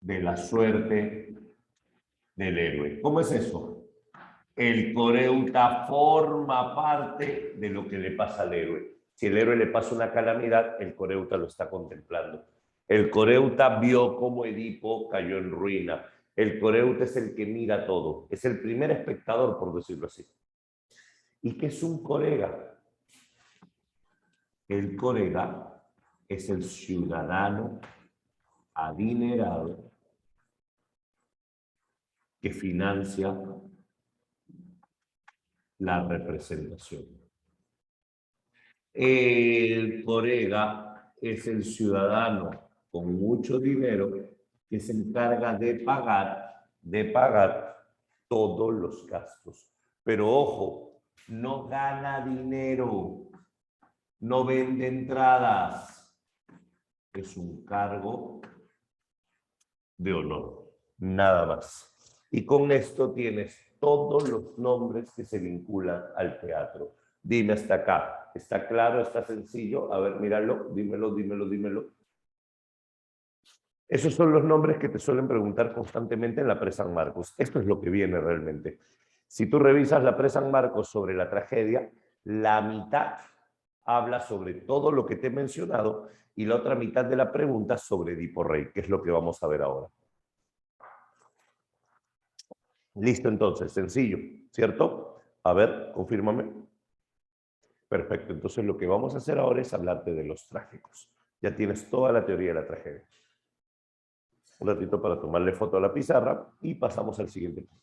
de la suerte del héroe. ¿Cómo es eso? El coreuta forma parte de lo que le pasa al héroe. Si el héroe le pasa una calamidad, el coreuta lo está contemplando. El coreuta vio cómo Edipo cayó en ruina. El coreuta es el que mira todo. Es el primer espectador, por decirlo así. ¿Y qué es un corega? El corega es el ciudadano adinerado que financia la representación. El corega es el ciudadano con mucho dinero que se encarga de pagar todos los gastos. Pero ojo, no gana dinero, no vende entradas, es un cargo de honor, nada más. Y con esto tienes todos los nombres que se vinculan al teatro. Dime hasta acá, ¿está claro? ¿Está sencillo? A ver, míralo, dímelo. Esos son los nombres que te suelen preguntar constantemente en la Pre San Marcos. Esto es lo que viene realmente. Si tú revisas la Pre San Marcos sobre la tragedia, la mitad habla sobre todo lo que te he mencionado y la otra mitad de la pregunta sobre Edipo Rey, que es lo que vamos a ver ahora. Listo, entonces, sencillo, ¿cierto? A ver, confírmame. Perfecto, entonces lo que vamos a hacer ahora es hablarte de los trágicos. Ya tienes toda la teoría de la tragedia. Un ratito para tomarle foto a la pizarra y pasamos al siguiente punto.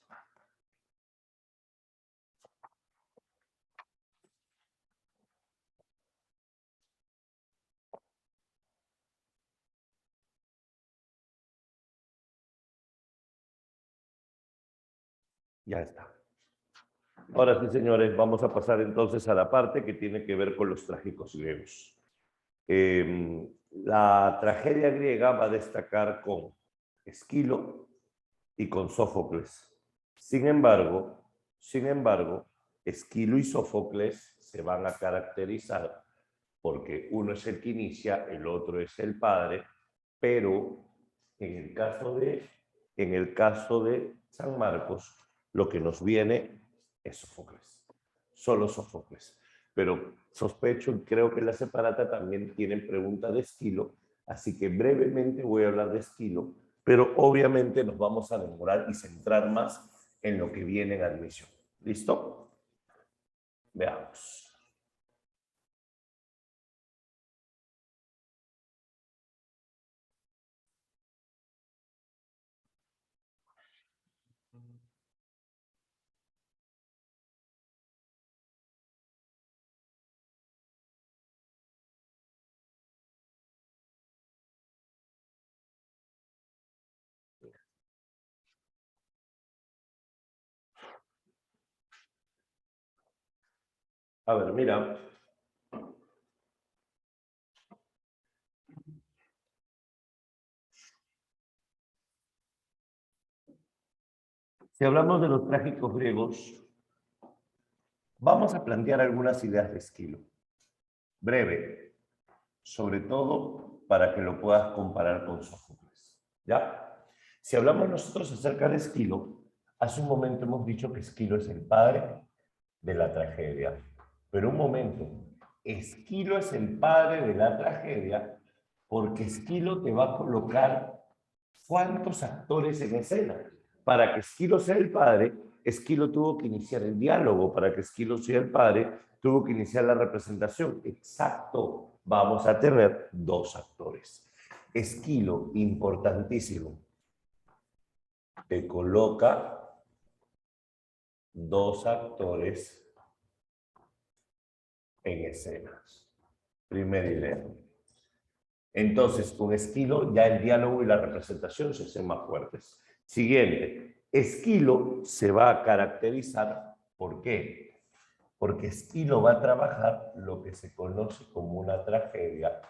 Ya está. Ahora sí, señores, vamos a pasar entonces a la parte que tiene que ver con los trágicos griegos. La tragedia griega va a destacar con Esquilo y con Sófocles. Sin embargo, Esquilo y Sófocles se van a caracterizar porque uno es el que inicia, el otro es el padre, pero en el caso de San Marcos, lo que nos viene es Sófocles, solo Sófocles. Pero sospecho y creo que la separata también tienen pregunta de Esquilo, así que brevemente voy a hablar de Esquilo, pero obviamente nos vamos a demorar y centrar más en lo que viene en admisión. ¿Listo? Veamos. A ver, mira. Si hablamos de los trágicos griegos, vamos a plantear algunas ideas de Esquilo. Breve, sobre todo para que lo puedas comparar con Sófocles. ¿Ya? Si hablamos nosotros acerca de Esquilo, hace un momento hemos dicho que Esquilo es el padre de la tragedia. Pero un momento, Esquilo es el padre de la tragedia porque Esquilo te va a colocar cuántos actores en escena. Para que Esquilo sea el padre, Esquilo tuvo que iniciar el diálogo. Para que Esquilo sea el padre, tuvo que iniciar la representación. Exacto, vamos a tener dos actores. Esquilo, importantísimo, te coloca dos actores en escenas. Primera idea. Entonces, con Esquilo ya el diálogo y la representación se hacen más fuertes. Siguiente, Esquilo se va a caracterizar, ¿por qué? Porque Esquilo va a trabajar lo que se conoce como una tragedia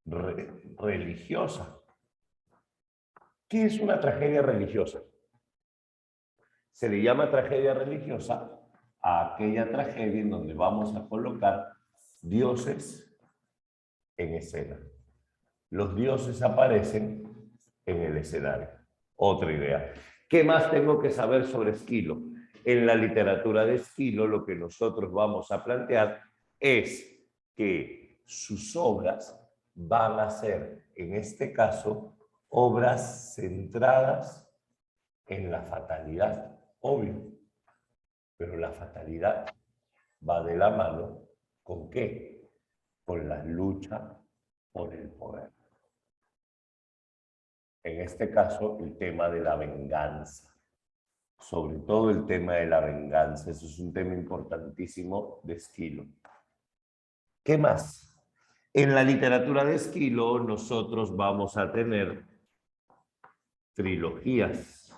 religiosa. ¿Qué es una tragedia religiosa? Se le llama tragedia religiosa a aquella tragedia en donde vamos a colocar dioses en escena. Los dioses aparecen en el escenario. Otra idea. ¿Qué más tengo que saber sobre Esquilo? En la literatura de Esquilo lo que nosotros vamos a plantear es que sus obras van a ser, en este caso, obras centradas en la fatalidad, obvio. Pero la fatalidad va de la mano ¿con qué? Con la lucha por el poder. En este caso, el tema de la venganza. Sobre todo el tema de la venganza. Eso es un tema importantísimo de Esquilo. ¿Qué más? En la literatura de Esquilo nosotros vamos a tener trilogías.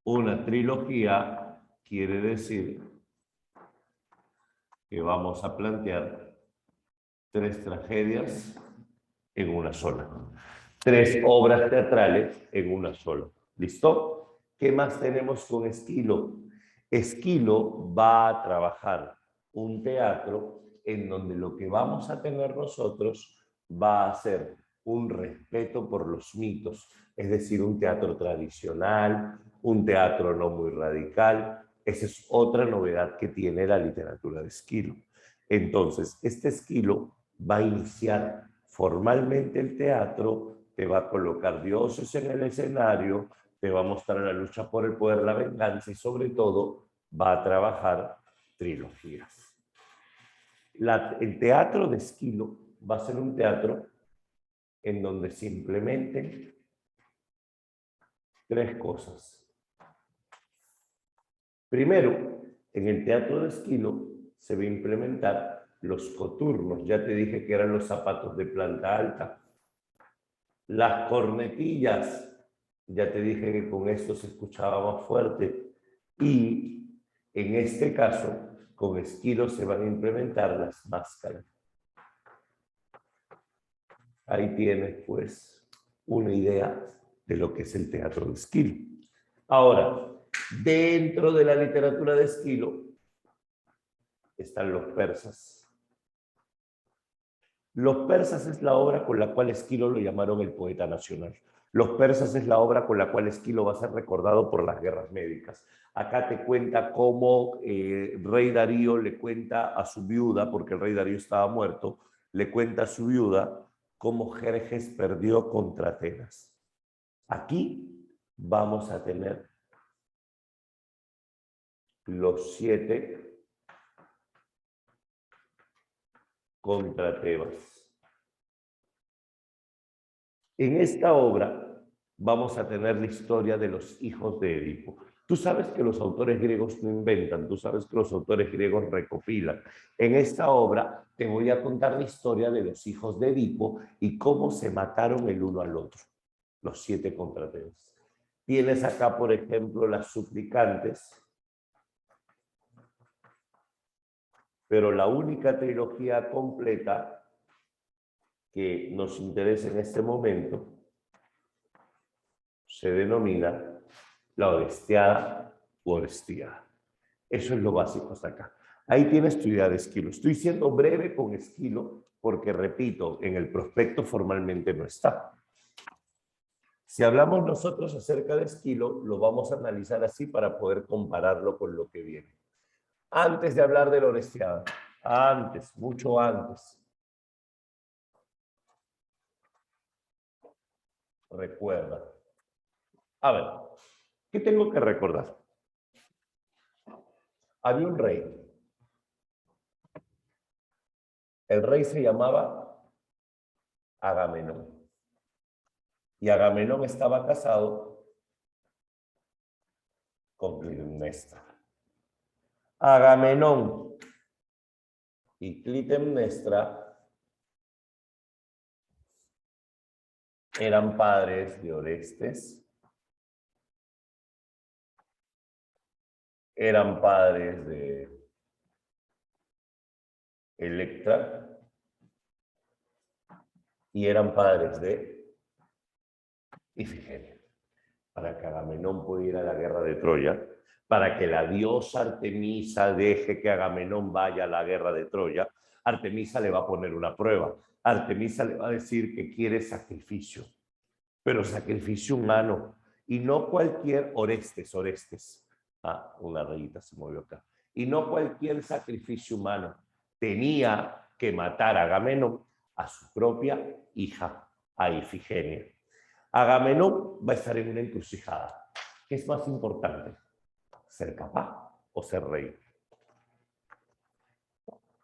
Una trilogía quiere decir que vamos a plantear tres tragedias en una sola. Tres obras teatrales en una sola. ¿Listo? ¿Qué más tenemos con Esquilo? Esquilo va a trabajar un teatro en donde lo que vamos a tener nosotros va a ser un respeto por los mitos, es decir, un teatro tradicional, un teatro no muy radical. Esa es otra novedad que tiene la literatura de Esquilo. Entonces, este Esquilo va a iniciar formalmente el teatro, te va a colocar dioses en el escenario, te va a mostrar la lucha por el poder, la venganza y sobre todo va a trabajar trilogías. El teatro de Esquilo va a ser un teatro en donde se implementen tres cosas. Primero, en el teatro de Esquilo se va a implementar los coturnos. Ya te dije que eran los zapatos de planta alta. Las cornetillas, ya te dije que con esto se escuchaba más fuerte. Y en este caso, con Esquilo se van a implementar las máscaras. Ahí tienes, pues, una idea de lo que es el teatro de Esquilo. Ahora, dentro de la literatura de Esquilo están los persas. Los persas es la obra con la cual Esquilo lo llamaron el poeta nacional. Los persas es la obra con la cual Esquilo va a ser recordado por las guerras médicas. Acá te cuenta cómo rey Darío le cuenta a su viuda, porque el rey Darío estaba muerto, le cuenta a su viuda cómo Jerjes perdió contra Atenas. Aquí vamos a tener los 7 contra Tebas. En esta obra vamos a tener la historia de los hijos de Edipo. Tú sabes que los autores griegos no inventan, tú sabes que los autores griegos recopilan. En esta obra te voy a contar la historia de los hijos de Edipo y cómo se mataron el uno al otro, los 7 contra Tebas. Tienes acá, por ejemplo, las suplicantes. pero la única trilogía completa que nos interesa en este momento se denomina la Orestiada u Orestiada. Eso es lo básico hasta acá. Ahí tienes tu idea de Esquilo. Estoy siendo breve con Esquilo porque, repito, en el prospecto formalmente no está. Si hablamos nosotros acerca de Esquilo, lo vamos a analizar así para poder compararlo con lo que viene. Antes de hablar de la Orestiada, antes, mucho antes, recuerda. A ver, ¿qué tengo que recordar? Había un rey. El rey se llamaba Agamenón. Y Agamenón estaba casado con Clitemnestra. Agamenón y Clitemnestra eran padres de Orestes, eran padres de Electra y eran padres de Ifigenia. Para que Agamenón pudiera ir a la guerra de Troya, para que la diosa Artemisa deje que Agamenón vaya a la guerra de Troya, Artemisa le va a poner una prueba. Artemisa le va a decir que quiere sacrificio, pero sacrificio humano, y no cualquier Orestes. Ah, una rayita se movió acá. Y no cualquier sacrificio humano. Tenía que matar a Agamenón, a su propia hija, a Ifigenia. Agamenón va a estar en una encrucijada. ¿Qué es más importante? ¿Ser papá o ser rey?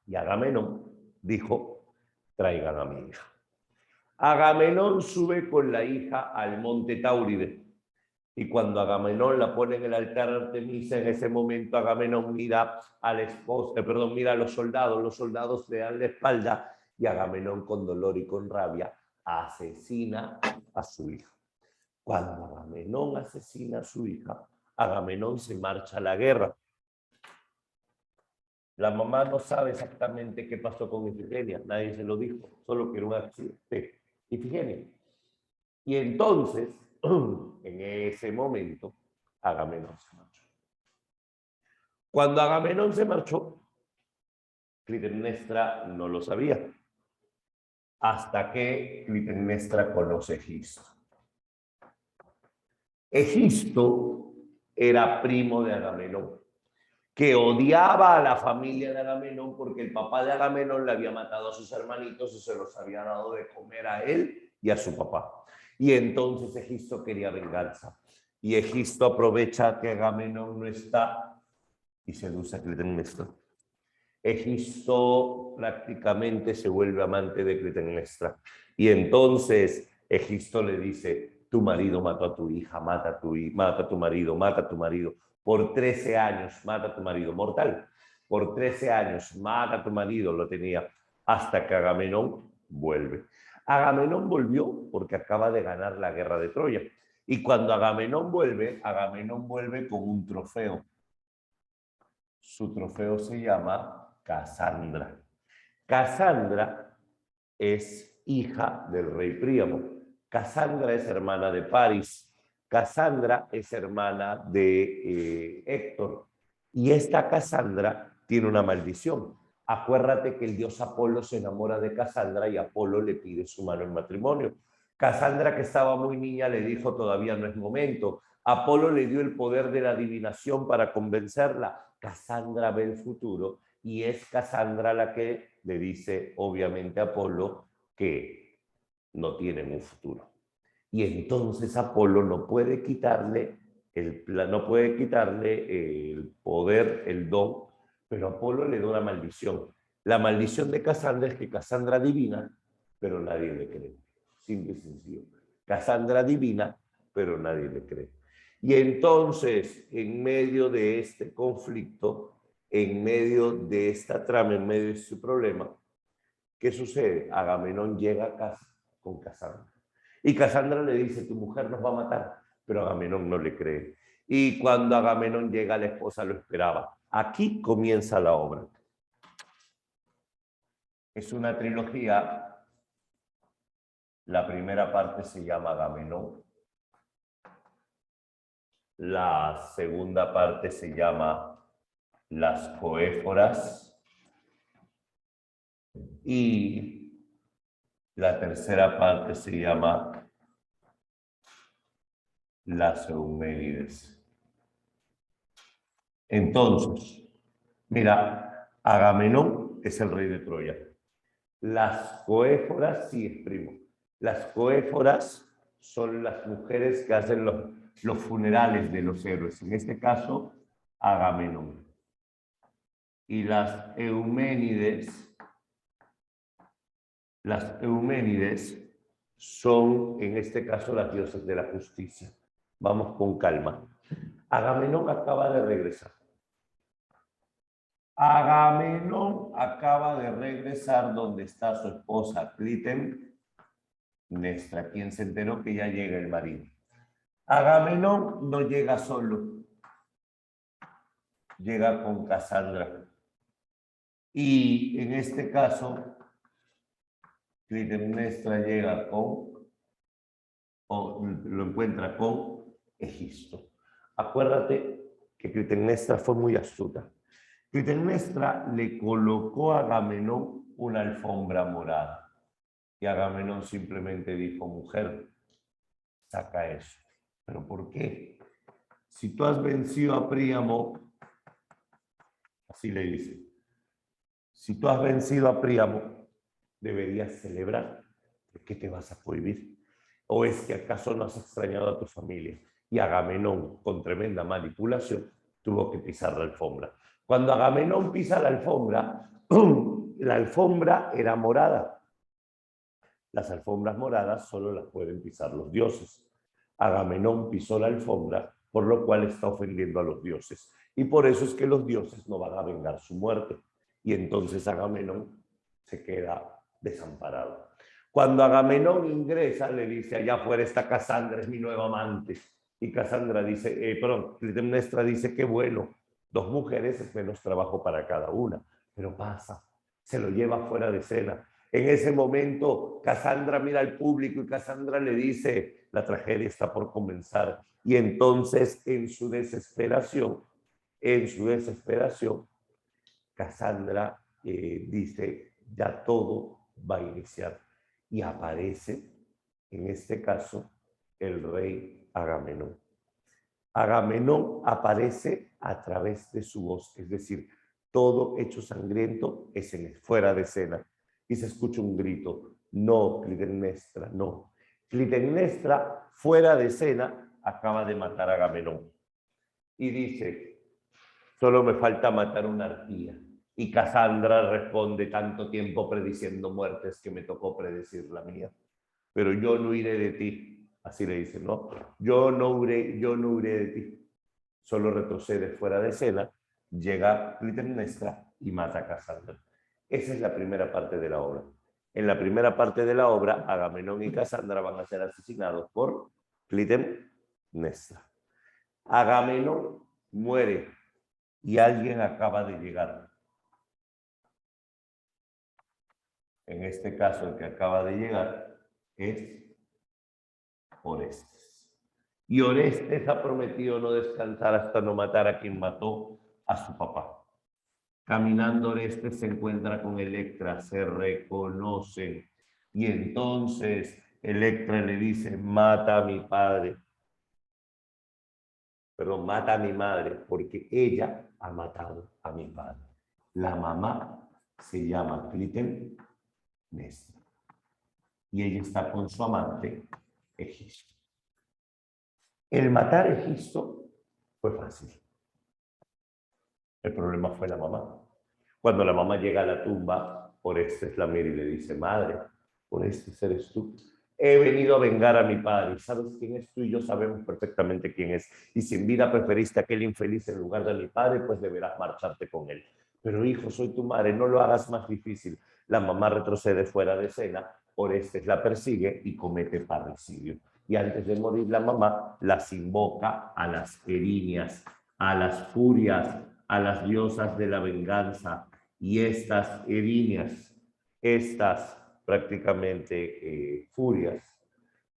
Y Agamenón dijo, traigan a mi hija. Agamenón sube con la hija al monte Tauride. Y cuando Agamenón la pone en el altar a Artemisa, en ese momento Agamenón mira a la esposa, mira a los soldados le dan la espalda y Agamenón con dolor y con rabia asesina a su hija. Cuando Agamenón asesina a su hija, Agamenón se marcha a la guerra. La mamá no sabe exactamente qué pasó con Ifigenia, nadie se lo dijo, solo que era un accidente. Ifigenia. Y entonces, en ese momento, Agamenón se marchó. Cuando Agamenón se marchó, Clitemnestra no lo sabía, hasta que Clitemnestra conoce a Egisto. Egisto era primo de Agamenón, que odiaba a la familia de Agamenón porque el papá de Agamenón le había matado a sus hermanitos y se los había dado de comer a él y a su papá. Y entonces Egisto quería venganza. Y Egisto aprovecha que Agamenón no está y seduce a Clitemnestra. Egisto prácticamente se vuelve amante de Clitemnestra. Y entonces Egisto le dice, tu marido mató a tu hija, mata a tu marido. Por 13 años, mata a tu marido, mortal. Por 13 años, mata a tu marido, lo tenía, hasta que Agamenón vuelve. Agamenón volvió porque acaba de ganar la guerra de Troya. Y cuando Agamenón vuelve con un trofeo. Su trofeo se llama Casandra. Casandra es hija del rey Príamo. Casandra es hermana de Paris. Casandra es hermana de Héctor. Y esta Casandra tiene una maldición. Acuérdate que el dios Apolo se enamora de Casandra y Apolo le pide su mano en matrimonio. Casandra, que estaba muy niña, le dijo todavía no es momento. Apolo le dio el poder de la adivinación para convencerla. Casandra ve el futuro y es Casandra la que le dice, obviamente, a Apolo que no tienen un futuro. Y entonces Apolo no puede quitarle el poder, el don, pero Apolo le da una maldición. La maldición de Casandra es que Casandra adivina, pero nadie le cree. Simple y sencillo. Casandra adivina, pero nadie le cree. Y entonces, en medio de este conflicto, en medio de esta trama, en medio de este problema, ¿qué sucede? Agamenón llega a casa con Casandra. Y Casandra le dice, tu mujer nos va a matar, pero Agamenón no le cree. Y cuando Agamenón llega, la esposa lo esperaba. Aquí comienza la obra. Es una trilogía. La primera parte se llama Agamenón. La segunda parte se llama Las Coéforas. Y la tercera parte se llama Las Euménides. Entonces, mira, Agamenón es el rey de Troya. Las coéforas, sí es primo. Las coéforas son las mujeres que hacen los funerales de los héroes. En este caso, Agamenón. Y las Euménides son, en este caso, las diosas de la justicia. Vamos con calma. Agamenón acaba de regresar. Agamenón acaba de regresar donde está su esposa Clitemnestra, quien se enteró que ya llega el marido. Agamenón no llega solo, llega con Casandra. Y en este caso, Clitemnestra llega con, o lo encuentra con Egisto. Acuérdate que Clitemnestra fue muy astuta. Clitemnestra le colocó a Agamenón una alfombra morada. Y Agamenón simplemente dijo, mujer, saca eso. ¿Pero por qué? Si tú has vencido a Príamo, así le dice, si tú has vencido a Príamo, deberías celebrar. ¿Por qué te vas a prohibir? ¿O es que acaso no has extrañado a tu familia? Y Agamenón, con tremenda manipulación, tuvo que pisar la alfombra. Cuando Agamenón pisa la alfombra era morada. Las alfombras moradas solo las pueden pisar los dioses. Agamenón pisó la alfombra, por lo cual está ofendiendo a los dioses. Y por eso es que los dioses no van a vengar su muerte. Y entonces Agamenón se queda desamparado. Cuando Agamenón ingresa, le dice, allá afuera está Casandra, es mi nueva amante. Y Casandra dice, Clitemnestra dice, qué bueno, 2 mujeres es menos trabajo para cada una. Pero pasa, se lo lleva fuera de escena. En ese momento, Casandra mira al público y Casandra le dice, la tragedia está por comenzar. Y entonces, en su desesperación, Casandra dice, ya todo va a iniciar. Y aparece, en este caso, el rey Agamenón. Agamenón aparece a través de su voz, es decir, todo hecho sangriento es fuera de escena. Y se escucha un grito, no, Clitemnestra, no. Clitemnestra, fuera de escena, acaba de matar a Agamenón. Y dice, solo me falta matar una arpía. Y Casandra responde, tanto tiempo prediciendo muertes que me tocó predecir la mía. Pero yo no iré de ti. Así le dice, ¿no? Yo no iré de ti. Solo retrocede fuera de escena, llega Clitemnestra y mata a Casandra. Esa es la primera parte de la obra. En la primera parte de la obra, Agamenón y Casandra van a ser asesinados por Clitemnestra. Agamenón muere y alguien acaba de llegar. En este caso, el que acaba de llegar es Orestes. Y Orestes ha prometido no descansar hasta no matar a quien mató a su papá. Caminando Orestes se encuentra con Electra, se reconocen. Y entonces Electra le dice, mata a mi padre. Perdón, mata a mi madre, porque ella ha matado a mi padre. La mamá se llama Clitemnestra. Y ella está con su amante, Egisto. El matar a Egisto fue fácil. El problema fue la mamá. Cuando la mamá llega a la tumba, Orestes la mira y le dice, madre, Orestes eres tú. He venido a vengar a mi padre. ¿Sabes quién es tú? Y yo sabemos perfectamente quién es. Y si en vida preferiste a aquel infeliz en lugar de mi padre, pues deberás marcharte con él. Pero hijo, soy tu madre, no lo hagas más difícil. La mamá retrocede fuera de escena, Orestes la persigue y comete parricidio. Y antes de morir la mamá, las invoca a las Erinias, a las furias, a las diosas de la venganza. Y estas Erinias Estas prácticamente furias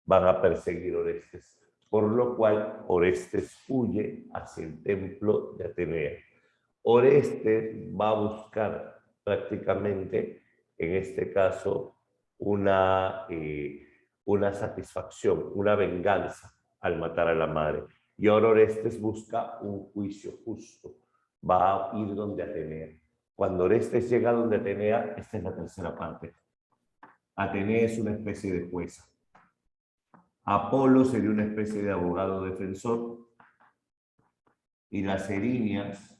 van a perseguir a Orestes, por lo cual Orestes huye hacia el templo de Atenea. Orestes va a buscar prácticamente, en este caso, una satisfacción, una venganza al matar a la madre. Y ahora Orestes busca un juicio justo. Va a ir donde Atenea. Cuando Orestes llega donde Atenea, esta es la tercera parte. Atenea es una especie de jueza. Apolo sería una especie de abogado defensor. Y las erinias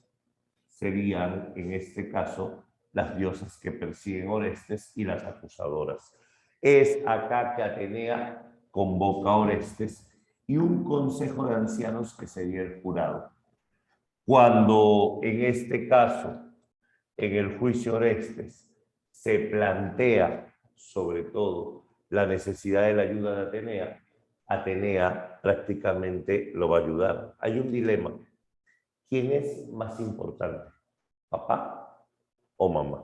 serían, en este caso, las diosas que persiguen Orestes y las acusadoras. Es acá que Atenea convoca a Orestes y un consejo de ancianos que sería el jurado. Cuando, en este caso, en el juicio Orestes, se plantea, sobre todo, la necesidad de la ayuda de Atenea, Atenea prácticamente lo va a ayudar. Hay un dilema. ¿Quién es más importante? ¿Papá o mamá?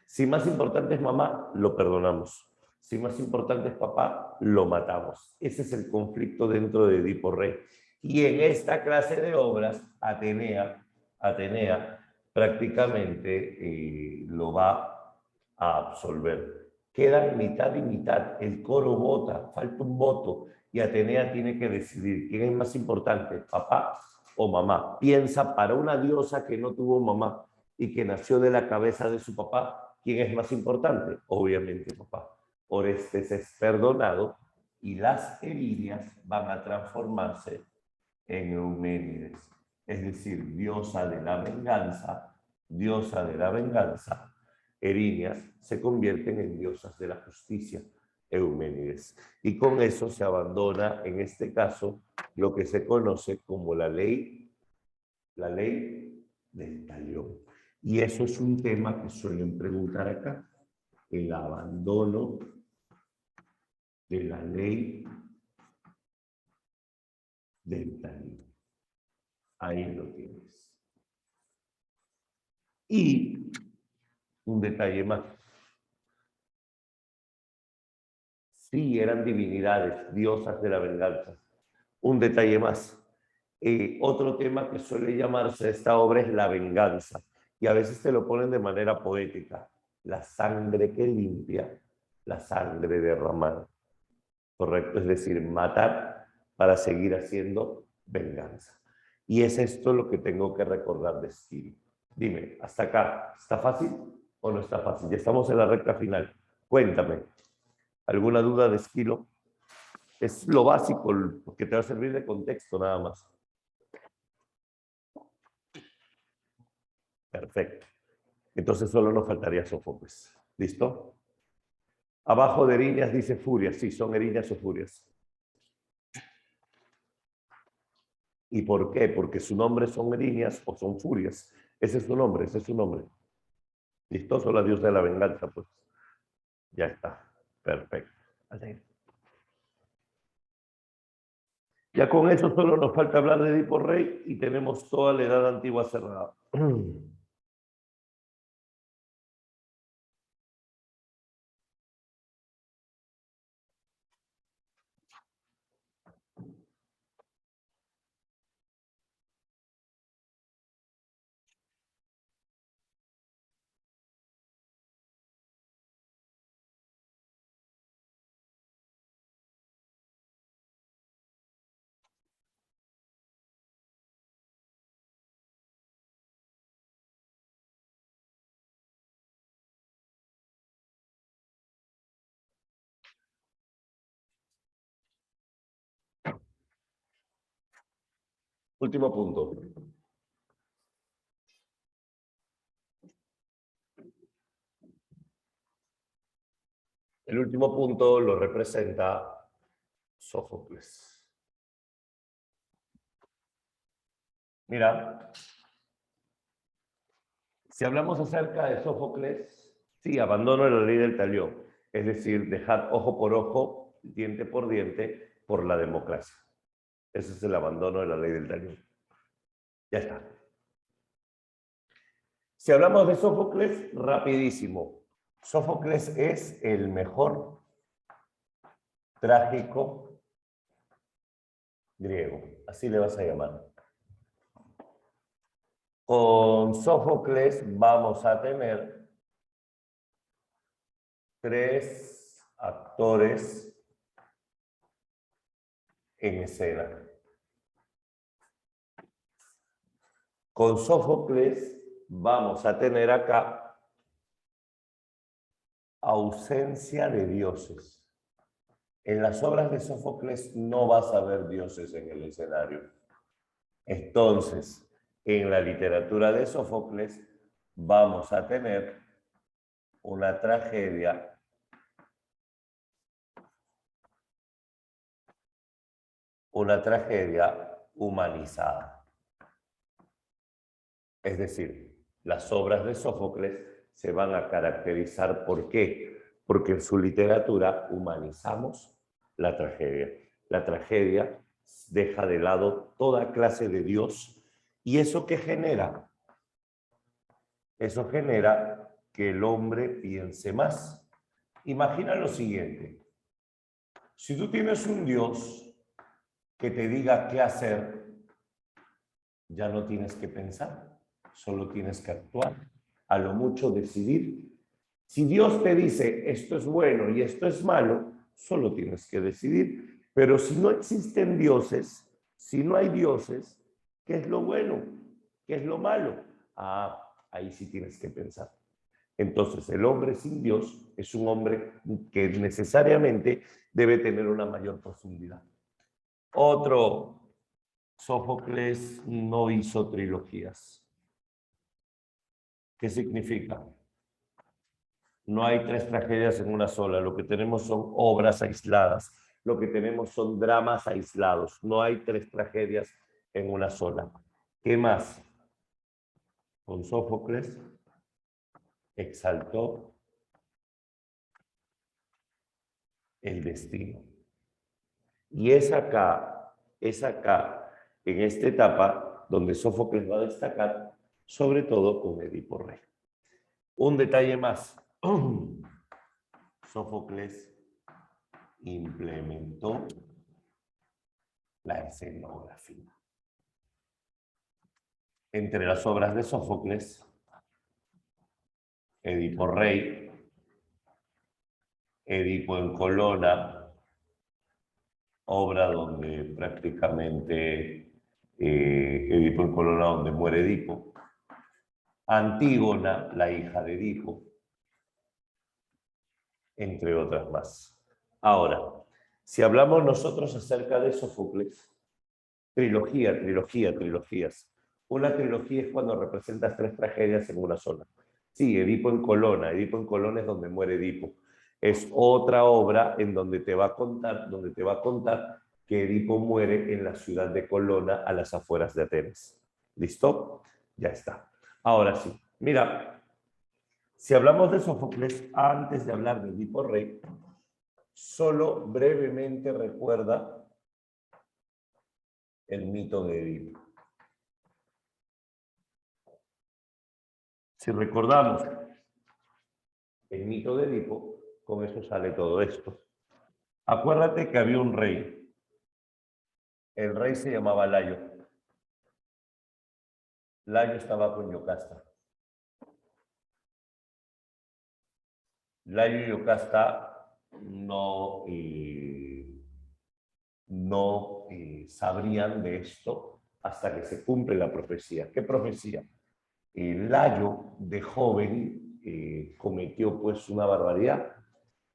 Si más importante es mamá, lo perdonamos. Si más importante es papá, lo matamos. Ese es el conflicto dentro de Edipo Rey. Y en esta clase de obras, Atenea prácticamente lo va a absolver. Quedan mitad y mitad. El coro vota, falta un voto. Y Atenea tiene que decidir quién es más importante, papá o mamá. Piensa para una diosa que no tuvo mamá y que nació de la cabeza de su papá, ¿quién es más importante? Obviamente papá. Orestes es perdonado y las Erinias van a transformarse en Euménides, es decir, diosa de la venganza, diosa de la venganza. Erinias se convierten en diosas de la justicia, Euménides. Y con eso se abandona, en este caso, lo que se conoce como la ley del talión. Y eso es un tema que suelen preguntar acá, el abandono de la ley del talión. Ahí lo tienes. Y un detalle más. Sí, eran divinidades, diosas de la venganza. Un detalle más. Otro tema que suele llamarse esta obra es la venganza. Y a veces te lo ponen de manera poética. La sangre que limpia, la sangre derramada. ¿Correcto? Es decir, matar para seguir haciendo venganza. Y es esto lo que tengo que recordar de Esquilo. Dime, ¿hasta acá está fácil o no está fácil? Ya estamos en la recta final. Cuéntame, ¿alguna duda de Esquilo? Es lo básico, que te va a servir de contexto nada más. Perfecto. Entonces solo nos faltaría Sófocles. ¿Listo? Abajo de Erinias dice furias. Sí, son Erinias o furias. ¿Y por qué? Porque su nombre son Erinias o son furias. Ese es su nombre, ese es su nombre. ¿Listo? Son la diosa de la venganza, pues. Ya está. Perfecto. Ya con eso solo nos falta hablar de Edipo Rey y tenemos toda la edad antigua cerrada. Último punto. El último punto lo representa Sófocles. Mira, si hablamos acerca de Sófocles, sí, abandono la ley del talión, es decir, dejar ojo por ojo, diente por diente, por la democracia. Ese es el abandono de la ley del talión. Ya está. Si hablamos de Sófocles, rapidísimo. Sófocles es el mejor trágico griego, así le vas a llamar. Con Sófocles vamos a tener 3 actores en escena. Con Sófocles vamos a tener acá ausencia de dioses. En las obras de Sófocles no vas a ver dioses en el escenario. Entonces, en la literatura de Sófocles vamos a tener una tragedia humanizada. Es decir, las obras de Sófocles se van a caracterizar ¿por qué? Porque en su literatura humanizamos la tragedia. La tragedia deja de lado toda clase de Dios. ¿Y eso qué genera? Eso genera que el hombre piense más. Imagina lo siguiente. Si tú tienes un Dios que te diga qué hacer, ya no tienes que pensar, solo tienes que actuar. A lo mucho decidir. Si Dios te dice esto es bueno y esto es malo, solo tienes que decidir. Pero si no existen dioses, si no hay dioses, ¿qué es lo bueno? ¿Qué es lo malo? Ahí sí tienes que pensar. Entonces, el hombre sin Dios es un hombre que necesariamente debe tener una mayor profundidad. Otro, Sófocles no hizo trilogías. ¿Qué significa? No hay 3 tragedias en una sola. Lo que tenemos son obras aisladas. Lo que tenemos son dramas aislados. No hay 3 tragedias en una sola. ¿Qué más? Con Sófocles exaltó el destino. Y es acá, en esta etapa, donde Sófocles va a destacar, sobre todo con Edipo Rey. Un detalle más. Sófocles implementó la escenografía. Entre las obras de Sófocles, Edipo Rey, Edipo en Colona, obra donde prácticamente Edipo en Colona, donde muere Edipo, Antígona, la hija de Edipo, entre otras más. Ahora, si hablamos nosotros acerca de Sófocles, trilogías. Una trilogía es cuando representas 3 tragedias en una sola. Sí, Edipo en Colona es donde muere Edipo. Es otra obra en donde te va a contar que Edipo muere en la ciudad de Colona, a las afueras de Atenas. ¿Listo? Ya está. Ahora sí, mira, si hablamos de Sófocles, antes de hablar de Edipo Rey, solo brevemente recuerda el mito de Edipo. Si recordamos el mito de Edipo, con eso sale todo esto. Acuérdate que había un rey. El rey se llamaba Layo. Layo estaba con Yocasta. Layo y Yocasta no sabrían de esto hasta que se cumple la profecía. ¿Qué profecía? Layo, de joven, cometió pues una barbaridad.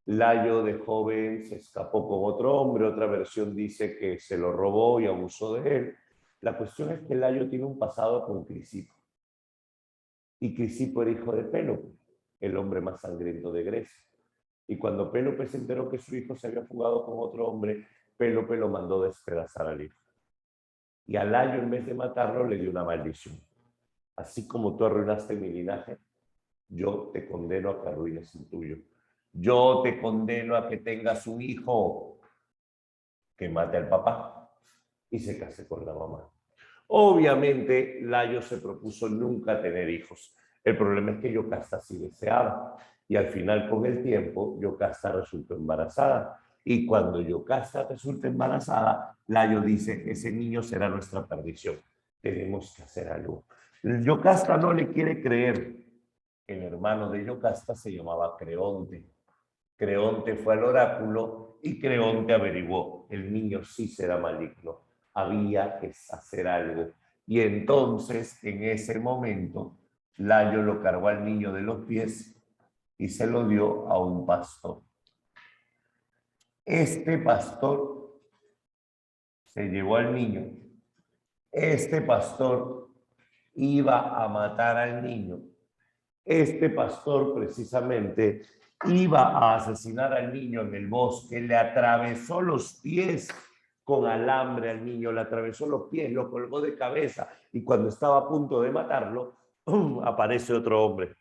Layo, de joven, se escapó con otro hombre. Otra versión dice que se lo robó y abusó de él. La cuestión es que Layo tiene un pasado con Crisipo. Y Crisipo era hijo de Pélope, el hombre más sangriento de Grecia. Y cuando Pélope se enteró que su hijo se había fugado con otro hombre, Pélope lo mandó despedazar al hijo. Y a Layo, en vez de matarlo, le dio una maldición. Así como tú arruinaste mi linaje, yo te condeno a que arruines el tuyo. Yo te condeno a que tengas un hijo que mate al papá y se case con la mamá. Obviamente, Layo se propuso nunca tener hijos. El problema es que Yocasta sí deseaba. Y al final, con el tiempo, Yocasta resultó embarazada. Y cuando Yocasta resulta embarazada, Layo dice, ese niño será nuestra perdición. Tenemos que hacer algo. Yocasta no le quiere creer. El hermano de Yocasta se llamaba Creonte. Creonte fue al oráculo y Creonte averiguó, el niño sí será maligno. Había que hacer algo. Y entonces, en ese momento, Layo lo cargó al niño de los pies y se lo dio a un pastor. Este pastor se llevó al niño. Este pastor iba a matar al niño. Este pastor precisamente iba a asesinar al niño en el bosque, le atravesó los pies con alambre al niño, le atravesó los pies, lo colgó de cabeza y cuando estaba a punto de matarlo, aparece otro hombre,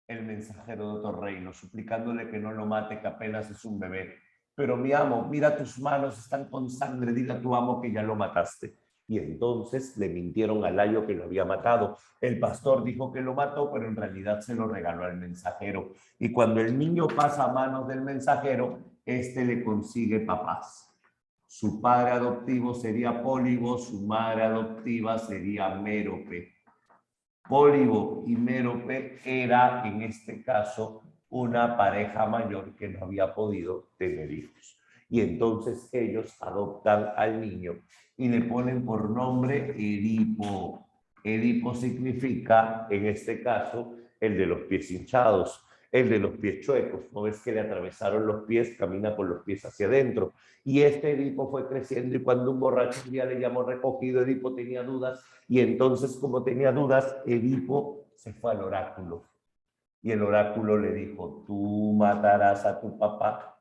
el mensajero de otro reino, suplicándole que no lo mate, que apenas es un bebé. Pero mi amo, mira tus manos, están con sangre, dile a tu amo que ya lo mataste. Y entonces le mintieron a Layo que lo había matado. El pastor dijo que lo mató, pero en realidad se lo regaló al mensajero. Y cuando el niño pasa a manos del mensajero, este le consigue papás. Su padre adoptivo sería Pólibo, su madre adoptiva sería Mérope. Pólibo y Mérope era, en este caso, una pareja mayor que no había podido tener hijos. Y entonces ellos adoptan al niño y le ponen por nombre Edipo. Edipo significa, en este caso, el de los pies hinchados, el de los pies chuecos. ¿No ves que le atravesaron los pies? Camina con los pies hacia adentro. Y este Edipo fue creciendo y cuando un borracho un día le llamó recogido, Edipo tenía dudas y entonces, como tenía dudas, Edipo se fue al oráculo. Y el oráculo le dijo, tú matarás a tu papá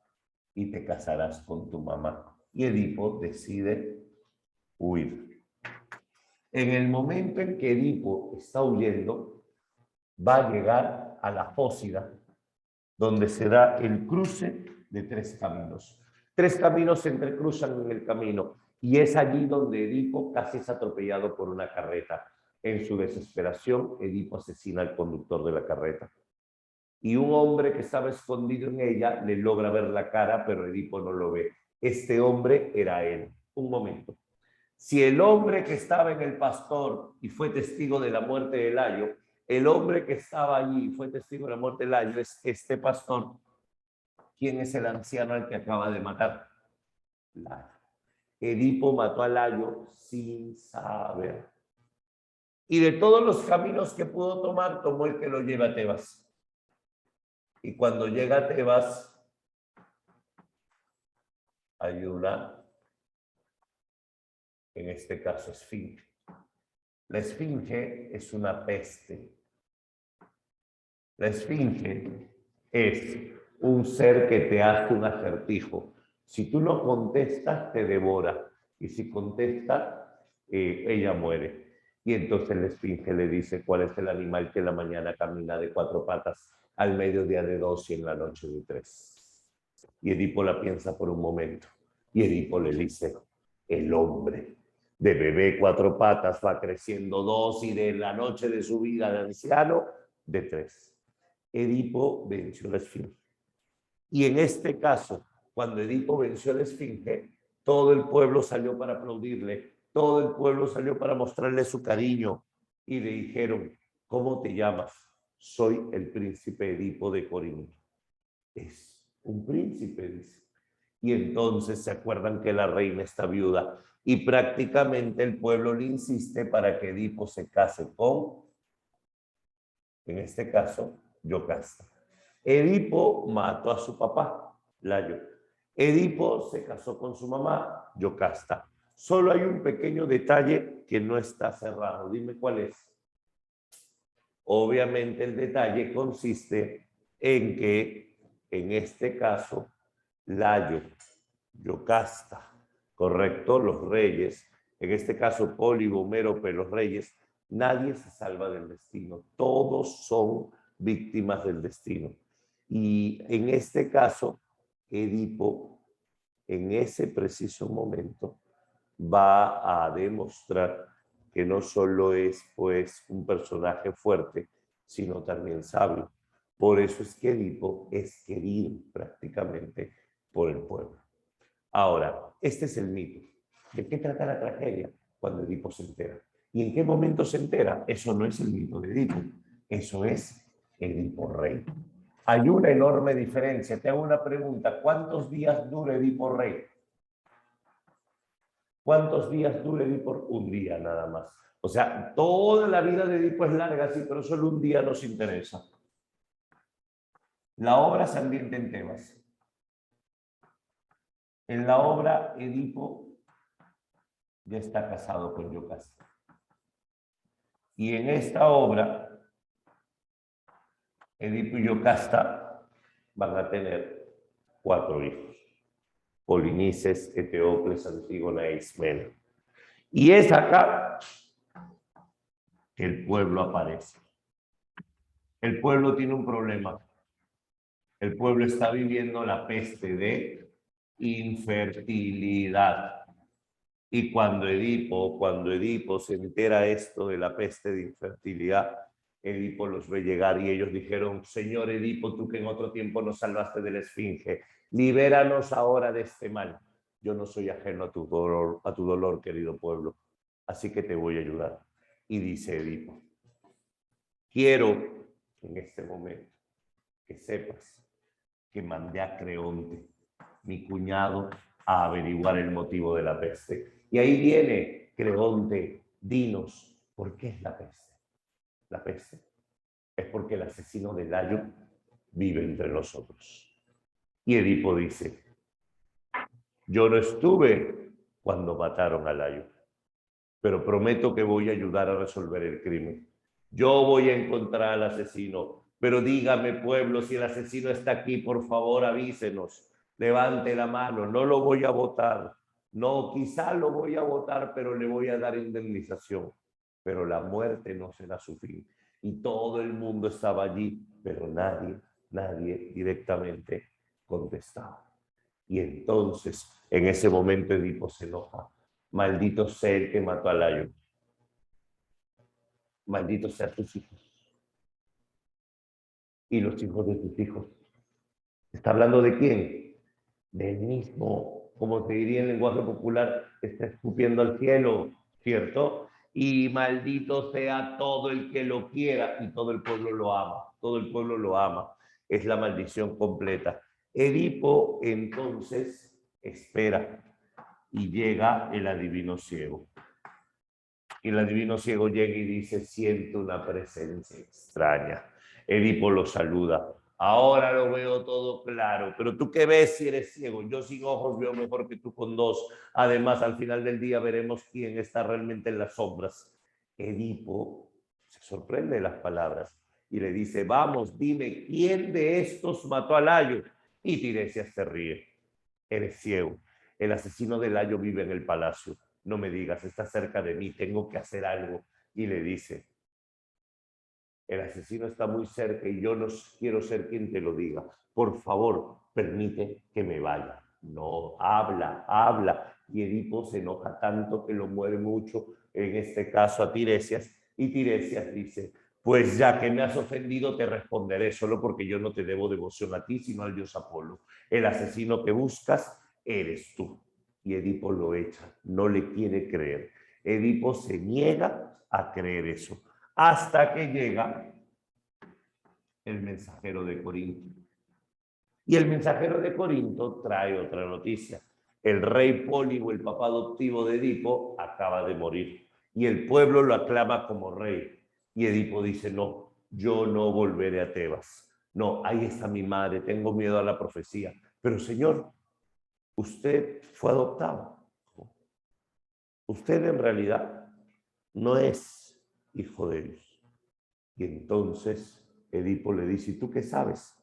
y te casarás con tu mamá. Y Edipo decide huir. En el momento en que Edipo está huyendo, va a llegar a la Fócida, donde se da el cruce de tres caminos. Tres caminos se entrecruzan en el camino y es allí donde Edipo casi es atropellado por una carreta. En su desesperación, Edipo asesina al conductor de la carreta. Y un hombre que estaba escondido en ella le logra ver la cara, pero Edipo no lo ve. Este hombre era él. Un momento. Si el hombre que estaba en el pastor y fue testigo de la muerte de Layo, el hombre que estaba allí y fue testigo de la muerte de Layo es este pastor, ¿quién es el anciano al que acaba de matar? Layo. Edipo mató a Layo sin saber. Y de todos los caminos que pudo tomar, tomó el que lo lleva a Tebas. Y cuando llega a Tebas, hay una, en este caso, esfinge. La esfinge es una peste. La esfinge es un ser que te hace un acertijo. Si tú no contestas, te devora. Y si contesta, ella muere. Y entonces la esfinge le dice cuál es el animal que en la mañana camina de 4 patas, al mediodía de 2 y en la noche de 3. Y Edipo la piensa por un momento. Y Edipo le dice, el hombre. De bebé 4 patas va creciendo 2 y de la noche de su vida de anciano de 3. Edipo venció la esfinge. Y en este caso, cuando Edipo venció la esfinge, todo el pueblo salió para aplaudirle, todo el pueblo salió para mostrarle su cariño y le dijeron, ¿cómo te llamas? Soy el príncipe Edipo de Corinto. Es un príncipe, dice. Y entonces se acuerdan que la reina está viuda y prácticamente el pueblo le insiste para que Edipo se case con, en este caso, Yocasta. Edipo mató a su papá, Layo. Edipo se casó con su mamá, Yocasta. Solo hay un pequeño detalle que no está cerrado. Dime cuál es. Obviamente el detalle consiste en que, en este caso, Layo, Yocasta, correcto, los reyes, en este caso Pólibo, Mérope, los reyes, nadie se salva del destino. Todos son víctimas del destino. Y en este caso, Edipo, en ese preciso momento, va a demostrar que no solo es pues un personaje fuerte, sino también sabio. Por eso es que Edipo es querido prácticamente por el pueblo. Ahora, este es el mito. ¿De qué trata la tragedia? Cuando Edipo se entera. ¿Y en qué momento se entera? Eso no es el mito de Edipo. Eso es Edipo Rey. Hay una enorme diferencia. Te hago una pregunta. ¿Cuántos días dura Edipo Rey? ¿Cuántos días dura Edipo? Un día nada más. O sea, toda la vida de Edipo es larga, sí, pero solo un día nos interesa. La obra se ambienta en Tebas. En la obra, Edipo ya está casado con Yocasta. Y en esta obra, Edipo y Yocasta van a tener 4 hijos. Polinices, Eteocles, Antígona e Ismena. Y es acá que el pueblo aparece. El pueblo tiene un problema. El pueblo está viviendo la peste de infertilidad. Y cuando Edipo se entera esto de la peste de infertilidad, Edipo los ve llegar y ellos dijeron: Señor Edipo, tú que en otro tiempo nos salvaste de la esfinge, libéranos ahora de este mal. Yo no soy ajeno a tu dolor, querido pueblo, así que te voy a ayudar. Y dice Edipo: quiero en este momento que sepas que mandé a Creonte, mi cuñado, a averiguar el motivo de la peste. Y ahí viene Creonte: dinos, ¿por qué es la peste? La peste es porque el asesino de Layo vive entre nosotros. Y Edipo dice: yo no estuve cuando mataron a Layo, pero prometo que voy a ayudar a resolver el crimen. Yo voy a encontrar al asesino, pero dígame, pueblo, si el asesino está aquí, por favor avísenos. Levante la mano, no lo voy a votar. No, quizá lo voy a votar, pero le voy a dar indemnización. Pero la muerte no será su fin. Y todo el mundo estaba allí, pero nadie directamente contestaba. Y entonces, en ese momento, Edipo se enoja. Maldito sea el que mató a Layo. Maldito sea tus hijos. Y los hijos de tus hijos. ¿Está hablando de quién? Del mismo, como te diría en lenguaje popular, está escupiendo al cielo, ¿cierto? Y maldito sea todo el que lo quiera, y todo el pueblo lo ama, todo el pueblo lo ama. Es la maldición completa. Edipo entonces espera y llega el adivino ciego. Y el adivino ciego llega y dice: siento una presencia extraña. Edipo lo saluda: ahora lo veo todo claro, pero ¿tú qué ves si eres ciego? Yo sin ojos veo mejor que tú con 2. Además, al final del día veremos quién está realmente en las sombras. Edipo se sorprende de las palabras y le dice: vamos, dime, ¿quién de estos mató a Layo? Y Tiresias se ríe: eres ciego. El asesino de Layo vive en el palacio. No me digas, está cerca de mí, tengo que hacer algo. Y le dice: el asesino está muy cerca y yo no quiero ser quien te lo diga. Por favor, permite que me vaya. No, habla. Y Edipo se enoja tanto que lo mueve mucho, en este caso a Tiresias, y Tiresias dice: pues ya que me has ofendido, te responderé, solo porque yo no te debo devoción a ti, sino al dios Apolo. El asesino que buscas eres tú. Y Edipo lo echa, no le quiere creer. Edipo se niega a creer eso, hasta que llega el mensajero de Corinto. Y el mensajero de Corinto trae otra noticia: el rey Pólibo, el papá adoptivo de Edipo, acaba de morir y el pueblo lo aclama como rey. Y Edipo dice: no, yo no volveré a Tebas. No, ahí está mi madre, tengo miedo a la profecía. Pero señor, usted fue adoptado. Usted en realidad no es hijo de Dios. Y entonces Edipo le dice: ¿y tú qué sabes?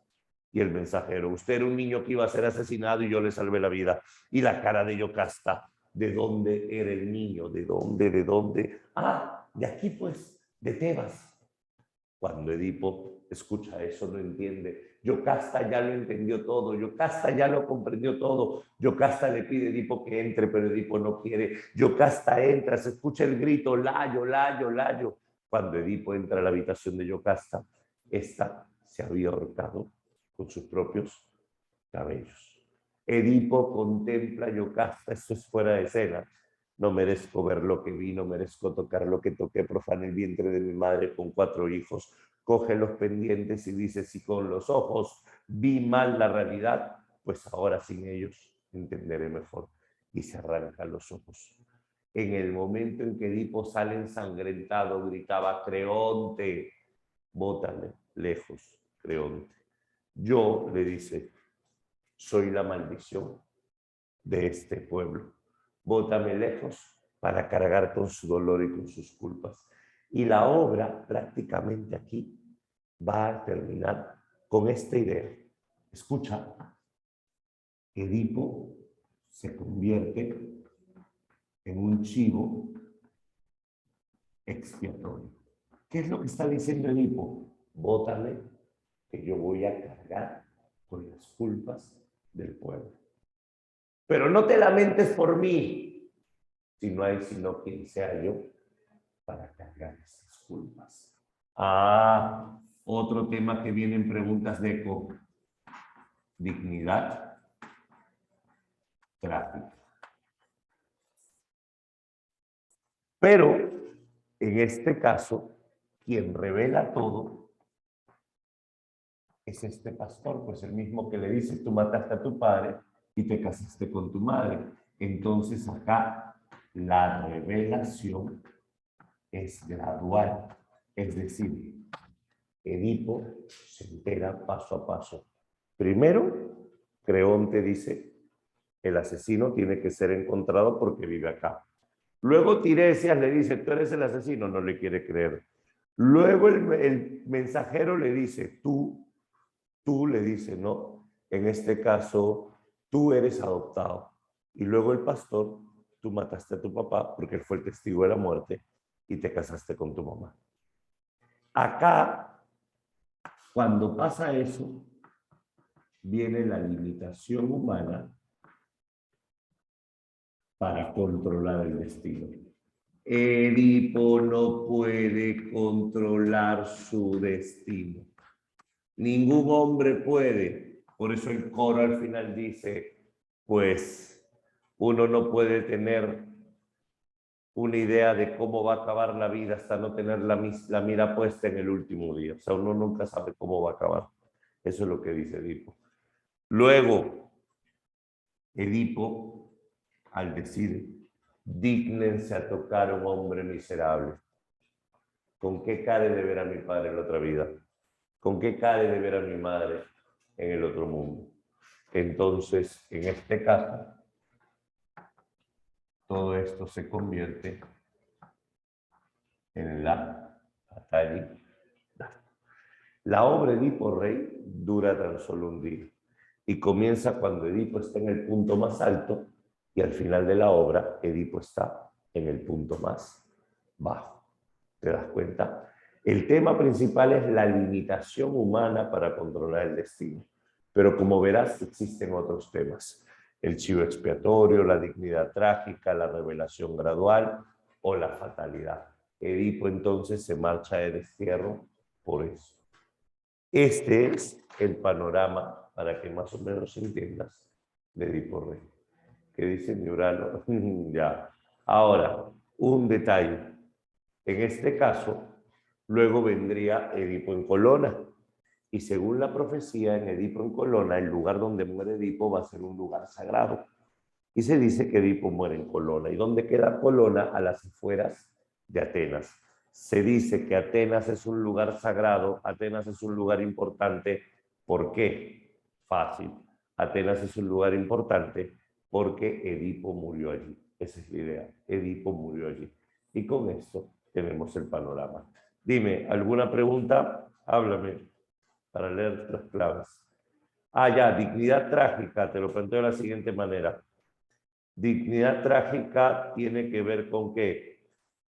Y el mensajero: usted era un niño que iba a ser asesinado y yo le salvé la vida. Y la cara de Yocasta: ¿de dónde era el niño? ¿De dónde? ¿De dónde? Ah, de aquí pues, de Tebas. Cuando Edipo escucha eso, no entiende. Yocasta ya lo entendió todo, Yocasta ya lo comprendió todo. Yocasta le pide a Edipo que entre, pero Edipo no quiere. Yocasta entra, se escucha el grito: Layo, Layo, Layo. Cuando Edipo entra a la habitación de Yocasta, esta se había ahorcado con sus propios cabellos. Edipo contempla a Yocasta, esto es fuera de escena. No merezco ver lo que vi, no merezco tocar lo que toqué, profané el vientre de mi madre con 4 hijos. Coge los pendientes y dice, si con los ojos vi mal la realidad, pues ahora sin ellos entenderé mejor. Y se arranca los ojos. En el momento en que Edipo sale ensangrentado, gritaba, Creonte, bótame lejos, Creonte. Yo, le dice, soy la maldición de este pueblo. Bótame lejos para cargar con su dolor y con sus culpas. Y la obra prácticamente aquí va a terminar con esta idea. Escucha, Edipo se convierte en un chivo expiatorio. ¿Qué es lo que está diciendo Edipo? Bótame, que yo voy a cargar con las culpas del pueblo. Pero no te lamentes por mí, si no hay sino quien sea yo para cargar esas culpas. Otro tema que viene en preguntas de Eco. Dignidad trágica. Pero, en este caso, quien revela todo es este pastor, pues el mismo que le dice, tú mataste a tu padre y te casaste con tu madre. Entonces acá la revelación es gradual, es decir, Edipo se entera paso a paso. Primero, Creonte dice, el asesino tiene que ser encontrado porque vive acá. Luego Tiresias le dice, tú eres el asesino, no le quiere creer. Luego el mensajero le dice, tú le dice, no, en este caso, tú eres adoptado. Y luego el pastor, tú mataste a tu papá porque él fue el testigo de la muerte y te casaste con tu mamá. Acá, cuando pasa eso, viene la limitación humana para controlar el destino. Edipo no puede controlar su destino. Ningún hombre puede. Por eso el coro al final dice, pues uno no puede tener una idea de cómo va a acabar la vida hasta no tener la mira puesta en el último día. O sea, uno nunca sabe cómo va a acabar. Eso es lo que dice Edipo. Luego, Edipo, al decir, dígnense a tocar a un hombre miserable. ¿Con qué cara he de ver a mi padre en la otra vida? ¿Con qué cara he de ver a mi madre en el otro mundo? Entonces, en este caso, todo esto se convierte en la batalla. La obra Edipo Rey dura tan solo un día y comienza cuando Edipo está en el punto más alto y al final de la obra Edipo está en el punto más bajo. ¿Te das cuenta? El tema principal es la limitación humana para controlar el destino. Pero como verás, existen otros temas. El chivo expiatorio, la dignidad trágica, la revelación gradual o la fatalidad. Edipo entonces se marcha de destierro por eso. Este es el panorama para que más o menos entiendas de Edipo Rey. ¿Qué dice mi Urano? Ya. Ahora, un detalle. En este caso, luego vendría Edipo en Colona. Y según la profecía, en Edipo en Colona, el lugar donde muere Edipo va a ser un lugar sagrado. Y se dice que Edipo muere en Colona. ¿Y dónde queda Colona? A las afueras de Atenas. Se dice que Atenas es un lugar sagrado, Atenas es un lugar importante. ¿Por qué? Fácil. Atenas es un lugar importante porque Edipo murió allí. Esa es la idea. Edipo murió allí. Y con esto tenemos el panorama. Dime, ¿alguna pregunta? Háblame para leer las claves. Ya, dignidad trágica, te lo planteo de la siguiente manera. Dignidad trágica tiene que ver con qué?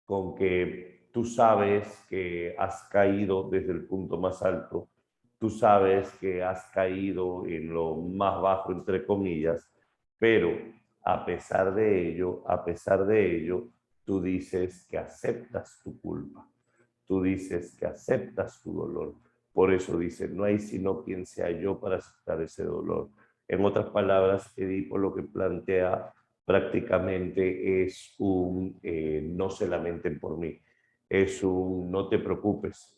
Con que tú sabes que has caído desde el punto más alto, tú sabes que has caído en lo más bajo, entre comillas, pero a pesar de ello, tú dices que aceptas tu culpa, tú dices que aceptas tu dolor, Por eso dice, no hay sino quien sea yo para aceptar ese dolor. En otras palabras, Edipo lo que plantea prácticamente es un no se lamenten por mí, es un no te preocupes.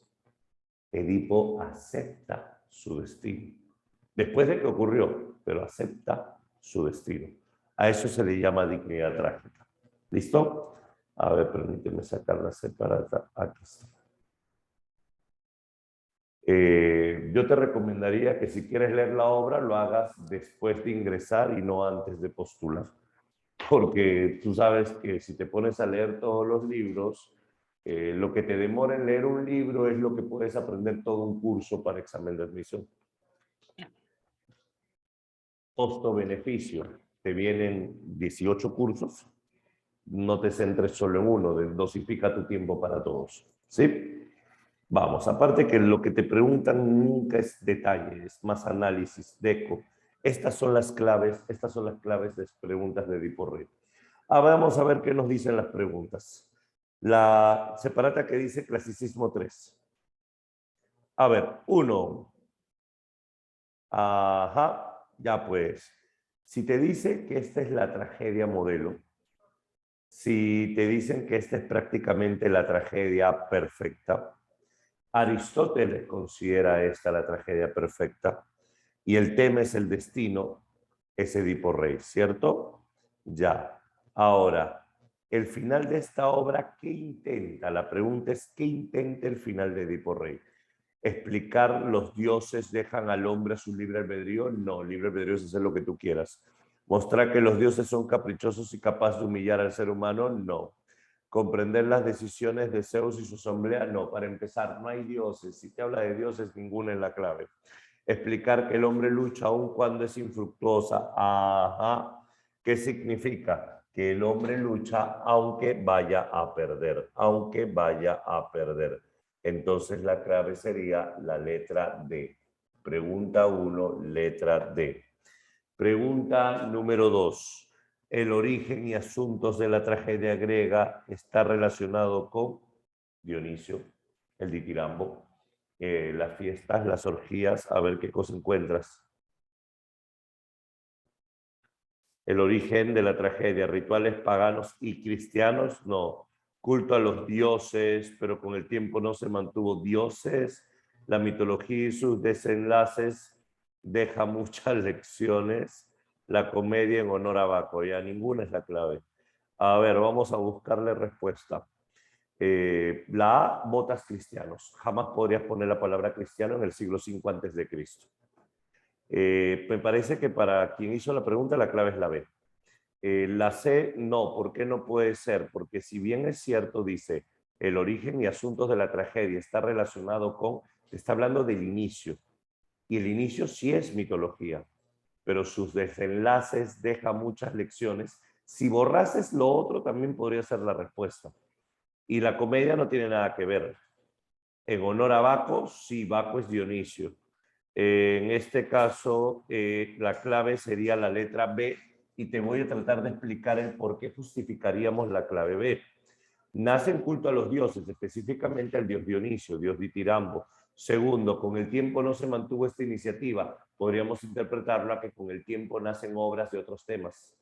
Edipo acepta su destino. Después de que ocurrió, pero acepta su destino. A eso se le llama dignidad trágica. ¿Listo? A ver, permíteme sacar la separata. Aquí está. Yo te recomendaría que si quieres leer la obra lo hagas después de ingresar y no antes de postular. Porque tú sabes que si te pones a leer todos los libros, lo que te demora en leer un libro es lo que puedes aprender todo un curso para examen de admisión. Costo-beneficio. Te vienen 18 cursos. No te centres solo en uno, dosifica tu tiempo para todos. ¿Sí? Vamos, aparte que lo que te preguntan nunca es detalle, es más análisis, deco. Estas son las claves de preguntas de Edipo Rey. Vamos a ver qué nos dicen las preguntas. La separata que dice clasicismo 3. A ver, 1. Ajá, ya pues. Si te dice que esta es la tragedia modelo, si te dicen que esta es prácticamente la tragedia perfecta, Aristóteles considera esta la tragedia perfecta y el tema es el destino, es Edipo Rey, ¿cierto? Ya. Ahora, el final de esta obra, ¿qué intenta? La pregunta es, ¿qué intenta el final de Edipo Rey? ¿Explicar los dioses dejan al hombre a su libre albedrío? No, libre albedrío es hacer lo que tú quieras. ¿Mostrar que los dioses son caprichosos y capaces de humillar al ser humano? No. ¿Comprender las decisiones de Zeus y su asamblea? No. Para empezar, no hay dioses. Si te habla de dioses, ninguna es la clave. Explicar que el hombre lucha aun cuando es infructuosa. Ajá. ¿Qué significa? Que el hombre lucha aunque vaya a perder. Aunque vaya a perder. Entonces la clave sería la letra D. Pregunta 1, letra D. Pregunta número 2. ¿El origen y asuntos de la tragedia griega está relacionado con Dionisio, el ditirambo, las fiestas, las orgías? A ver qué cosa encuentras. El origen de la tragedia, rituales paganos y cristianos, no. Culto a los dioses, pero con el tiempo no se mantuvo dioses. La mitología y sus desenlaces deja muchas lecciones. La comedia en honor a Baco, ya ninguna es la clave. A ver, vamos a buscarle respuesta. La A, botas cristianos. Jamás podrías poner la palabra cristiano en el siglo V antes de Cristo. Me parece que para quien hizo la pregunta la clave es la B. La C, no. ¿Por qué no puede ser? Porque si bien es cierto, dice, el origen y asuntos de la tragedia está relacionado con, está hablando del inicio. Y el inicio sí es mitología, pero sus desenlaces dejan muchas lecciones. Si borrases lo otro, también podría ser la respuesta. Y la comedia no tiene nada que ver. En honor a Baco, sí, Baco es Dionisio. En este caso, la clave sería la letra B y te voy a tratar de explicar el por qué justificaríamos la clave B. Nace en culto a los dioses, específicamente al dios Dionisio, dios ditirambo. Segundo, con el tiempo no se mantuvo esta iniciativa. Podríamos interpretarla que con el tiempo nacen obras de otros temas.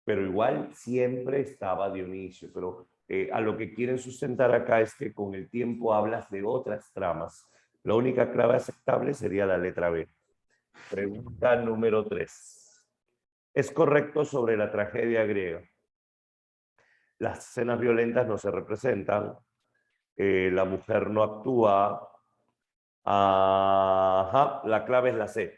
Pero igual siempre estaba Dionisio. Pero a lo que quieren sustentar acá es que con el tiempo hablas de otras tramas. La única clave aceptable sería la letra B. Pregunta número 3. ¿Es correcto sobre la tragedia griega? Las escenas violentas no se representan, la mujer no actúa. Ajá, la clave es la C.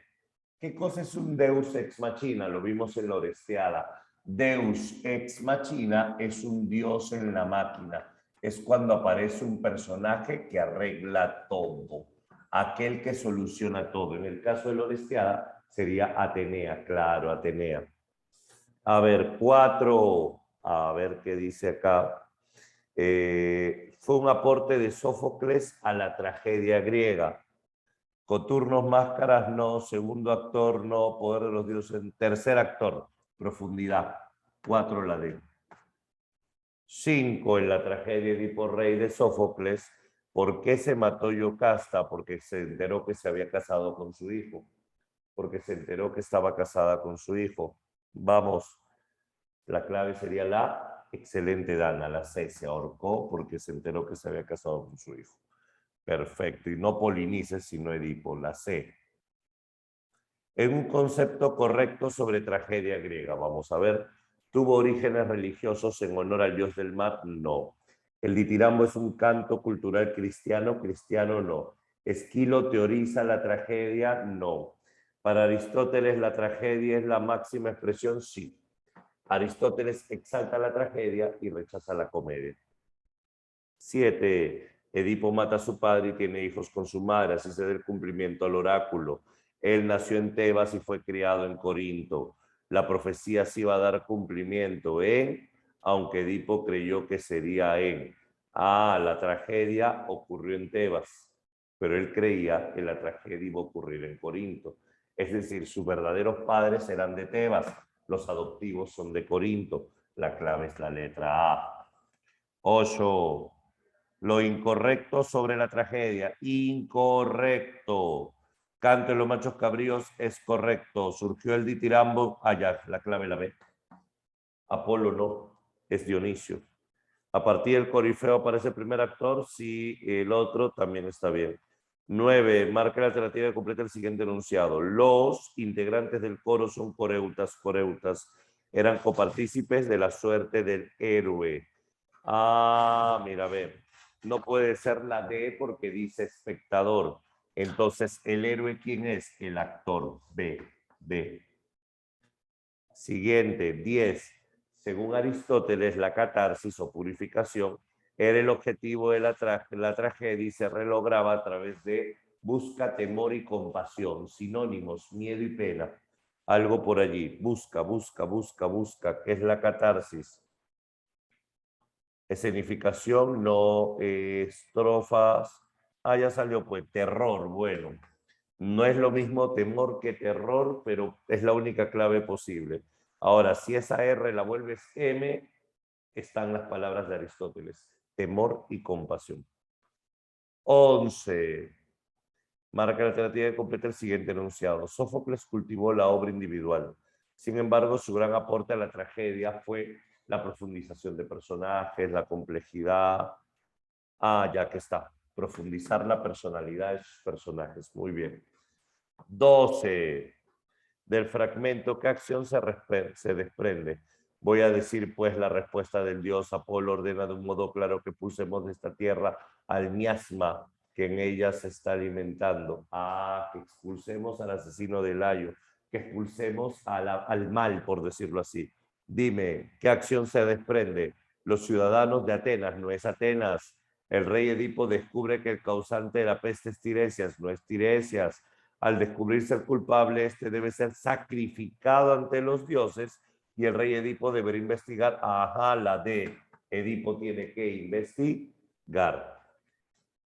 ¿Qué cosa es un Deus ex machina? Lo vimos en la Orestiada. Deus ex machina es un dios en la máquina. Es cuando aparece un personaje que arregla todo. Aquel que soluciona todo. En el caso de la Orestiada sería Atenea, claro, Atenea. A ver, 4. A ver qué dice acá. Fue un aporte de Sófocles a la tragedia griega. Coturnos, máscaras, no. Segundo actor, no. Poder de los dioses. Tercer actor, profundidad. 4 la D. 5 en la tragedia Edipo Rey de Sófocles. ¿Por qué se mató Yocasta? Porque se enteró que se había casado con su hijo. Porque se enteró que estaba casada con su hijo. Vamos, la clave sería la excelente Dana, la C. Se ahorcó porque se enteró que se había casado con su hijo. Perfecto. Y no Polinices, sino Edipo, la C. En un concepto correcto sobre tragedia griega, vamos a ver, ¿tuvo orígenes religiosos en honor al dios del mar? No. ¿El ditirambo es un canto cultural cristiano? Cristiano no. ¿Esquilo teoriza la tragedia? No. ¿Para Aristóteles la tragedia es la máxima expresión? Sí. Aristóteles exalta la tragedia y rechaza la comedia. 7. Edipo mata a su padre y tiene hijos con su madre, así se da el cumplimiento al oráculo. Él nació en Tebas y fue criado en Corinto. La profecía sí va a dar cumplimiento en, aunque Edipo creyó que sería en. La tragedia ocurrió en Tebas, pero él creía que la tragedia iba a ocurrir en Corinto. Es decir, sus verdaderos padres eran de Tebas, los adoptivos son de Corinto. La clave es la letra A. 8. Lo incorrecto sobre la tragedia. Incorrecto. Canto de los machos cabríos es correcto. Surgió el ditirambo. Ya, la clave la B. Apolo no, es Dionisio. A partir del corifeo aparece el primer actor, sí, el otro también está bien. 9. Marca la alternativa y completa el siguiente enunciado. Los integrantes del coro son coreutas. Coreutas eran copartícipes de la suerte del héroe. Mira, ve. No puede ser la D porque dice espectador. Entonces, ¿el héroe quién es? El actor. B. B. Siguiente, 10. Según Aristóteles, la catarsis o purificación era el objetivo de la tragedia y se relograba a través de busca, temor y compasión, sinónimos, miedo y pena. Algo por allí, busca, busca, busca, busca, ¿qué es la catarsis? Escenificación, no, estrofas. Ya salió, pues, terror, bueno. No es lo mismo temor que terror, pero es la única clave posible. Ahora, si esa R la vuelves M, están las palabras de Aristóteles. Temor y compasión. 11. Marca la alternativa y completa el siguiente enunciado. Sófocles cultivó la obra individual. Sin embargo, su gran aporte a la tragedia fue la profundización de personajes, la complejidad. Ya que está. Profundizar la personalidad de sus personajes. Muy bien. 12. Del fragmento, ¿qué acción se desprende? Voy a decir pues la respuesta del dios Apolo ordena de un modo claro que pusemos de esta tierra al miasma que en ella se está alimentando. Que expulsemos al asesino de Layo, que expulsemos al mal, por decirlo así. Dime, ¿qué acción se desprende? Los ciudadanos de Atenas, no es Atenas. El rey Edipo descubre que el causante de la peste es Tiresias, no es Tiresias. Al descubrirse el culpable, este debe ser sacrificado ante los dioses y el rey Edipo deberá investigar. La D. Edipo tiene que investigar.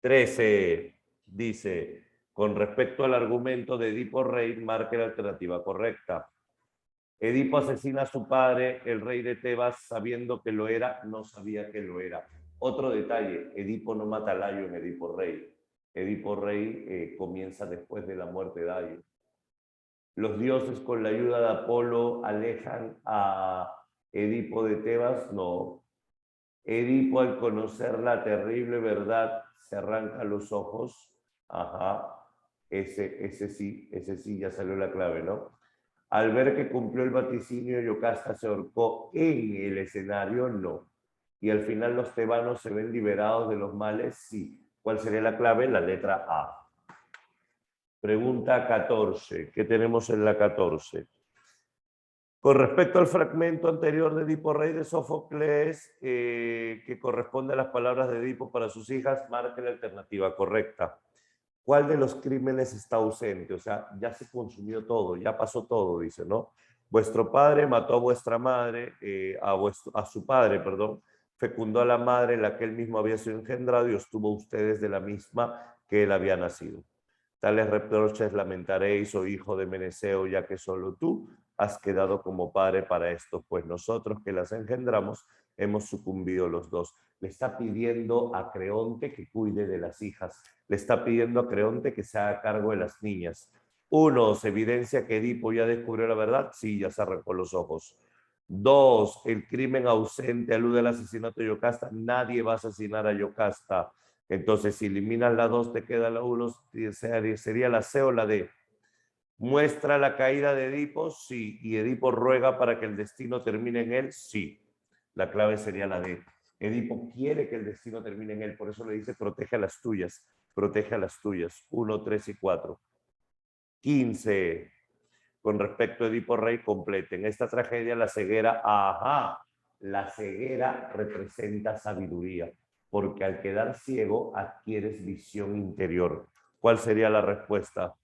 13. Dice, con respecto al argumento de Edipo rey, marque la alternativa correcta. Edipo asesina a su padre, el rey de Tebas, sabiendo que lo era, no sabía que lo era. Otro detalle, Edipo no mata a Layo en Edipo rey. Edipo rey comienza después de la muerte de Layo. Los dioses con la ayuda de Apolo alejan a Edipo de Tebas, no. Edipo al conocer la terrible verdad se arranca los ojos. Ese sí, ya salió la clave, ¿no? Al ver que cumplió el vaticinio, Yocasta se ahorcó en el escenario, no. Y al final los tebanos se ven liberados de los males, sí. ¿Cuál sería la clave? La letra A. Pregunta 14. ¿Qué tenemos en la 14? Con respecto al fragmento anterior de Edipo Rey de Sófocles, que corresponde a las palabras de Edipo para sus hijas, marque la alternativa correcta. ¿Cuál de los crímenes está ausente? O sea, ya se consumió todo, ya pasó todo, dice, ¿no? Vuestro padre mató a vuestra madre, a su padre, perdón, fecundó a la madre en la que él mismo había sido engendrado y os tuvo ustedes de la misma que él había nacido. Tales reproches lamentaréis, oh hijo de Meneceo, ya que solo tú has quedado como padre para esto, pues nosotros que las engendramos hemos sucumbido los dos. Le está pidiendo a Creonte que cuide de las hijas. Le está pidiendo a Creonte que se haga cargo de las niñas. Uno, se evidencia que Edipo ya descubrió la verdad. Sí, ya se arrancó los ojos. Dos, el crimen ausente alude al asesinato de Yocasta. Nadie va a asesinar a Yocasta. Entonces, si eliminas la 2, te queda la 1, sería la C o la D. ¿Muestra la caída de Edipo? Sí. ¿Y Edipo ruega para que el destino termine en él? Sí. La clave sería la D. Edipo quiere que el destino termine en él, por eso le dice protege a las tuyas, protege a las tuyas. 1, 3 y 4. 15. Con respecto a Edipo Rey, completen. Esta tragedia, la ceguera, ajá, la ceguera representa sabiduría, porque al quedar ciego adquieres visión interior. ¿Cuál sería la respuesta?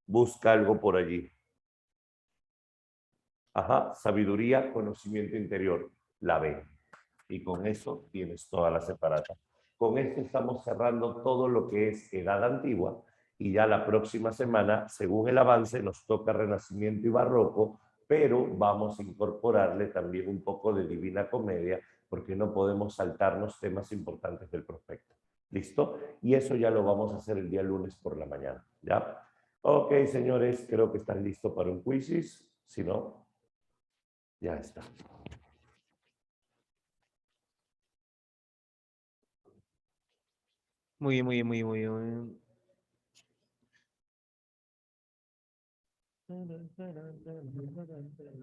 Busca algo por allí. Ajá, sabiduría, conocimiento interior, la B. Y con eso tienes toda la separata. Con esto estamos cerrando todo lo que es edad antigua y ya la próxima semana, según el avance, nos toca Renacimiento y Barroco, pero vamos a incorporarle también un poco de Divina Comedia porque no podemos saltarnos temas importantes del prospecto. ¿Listo? Y eso ya lo vamos a hacer el día lunes por la mañana. ¿Ya? Ok, señores, creo que están listos para un quizzes. Si no, ya está. Muy bien, muy bien, muy bien, muy bien. Muy bien.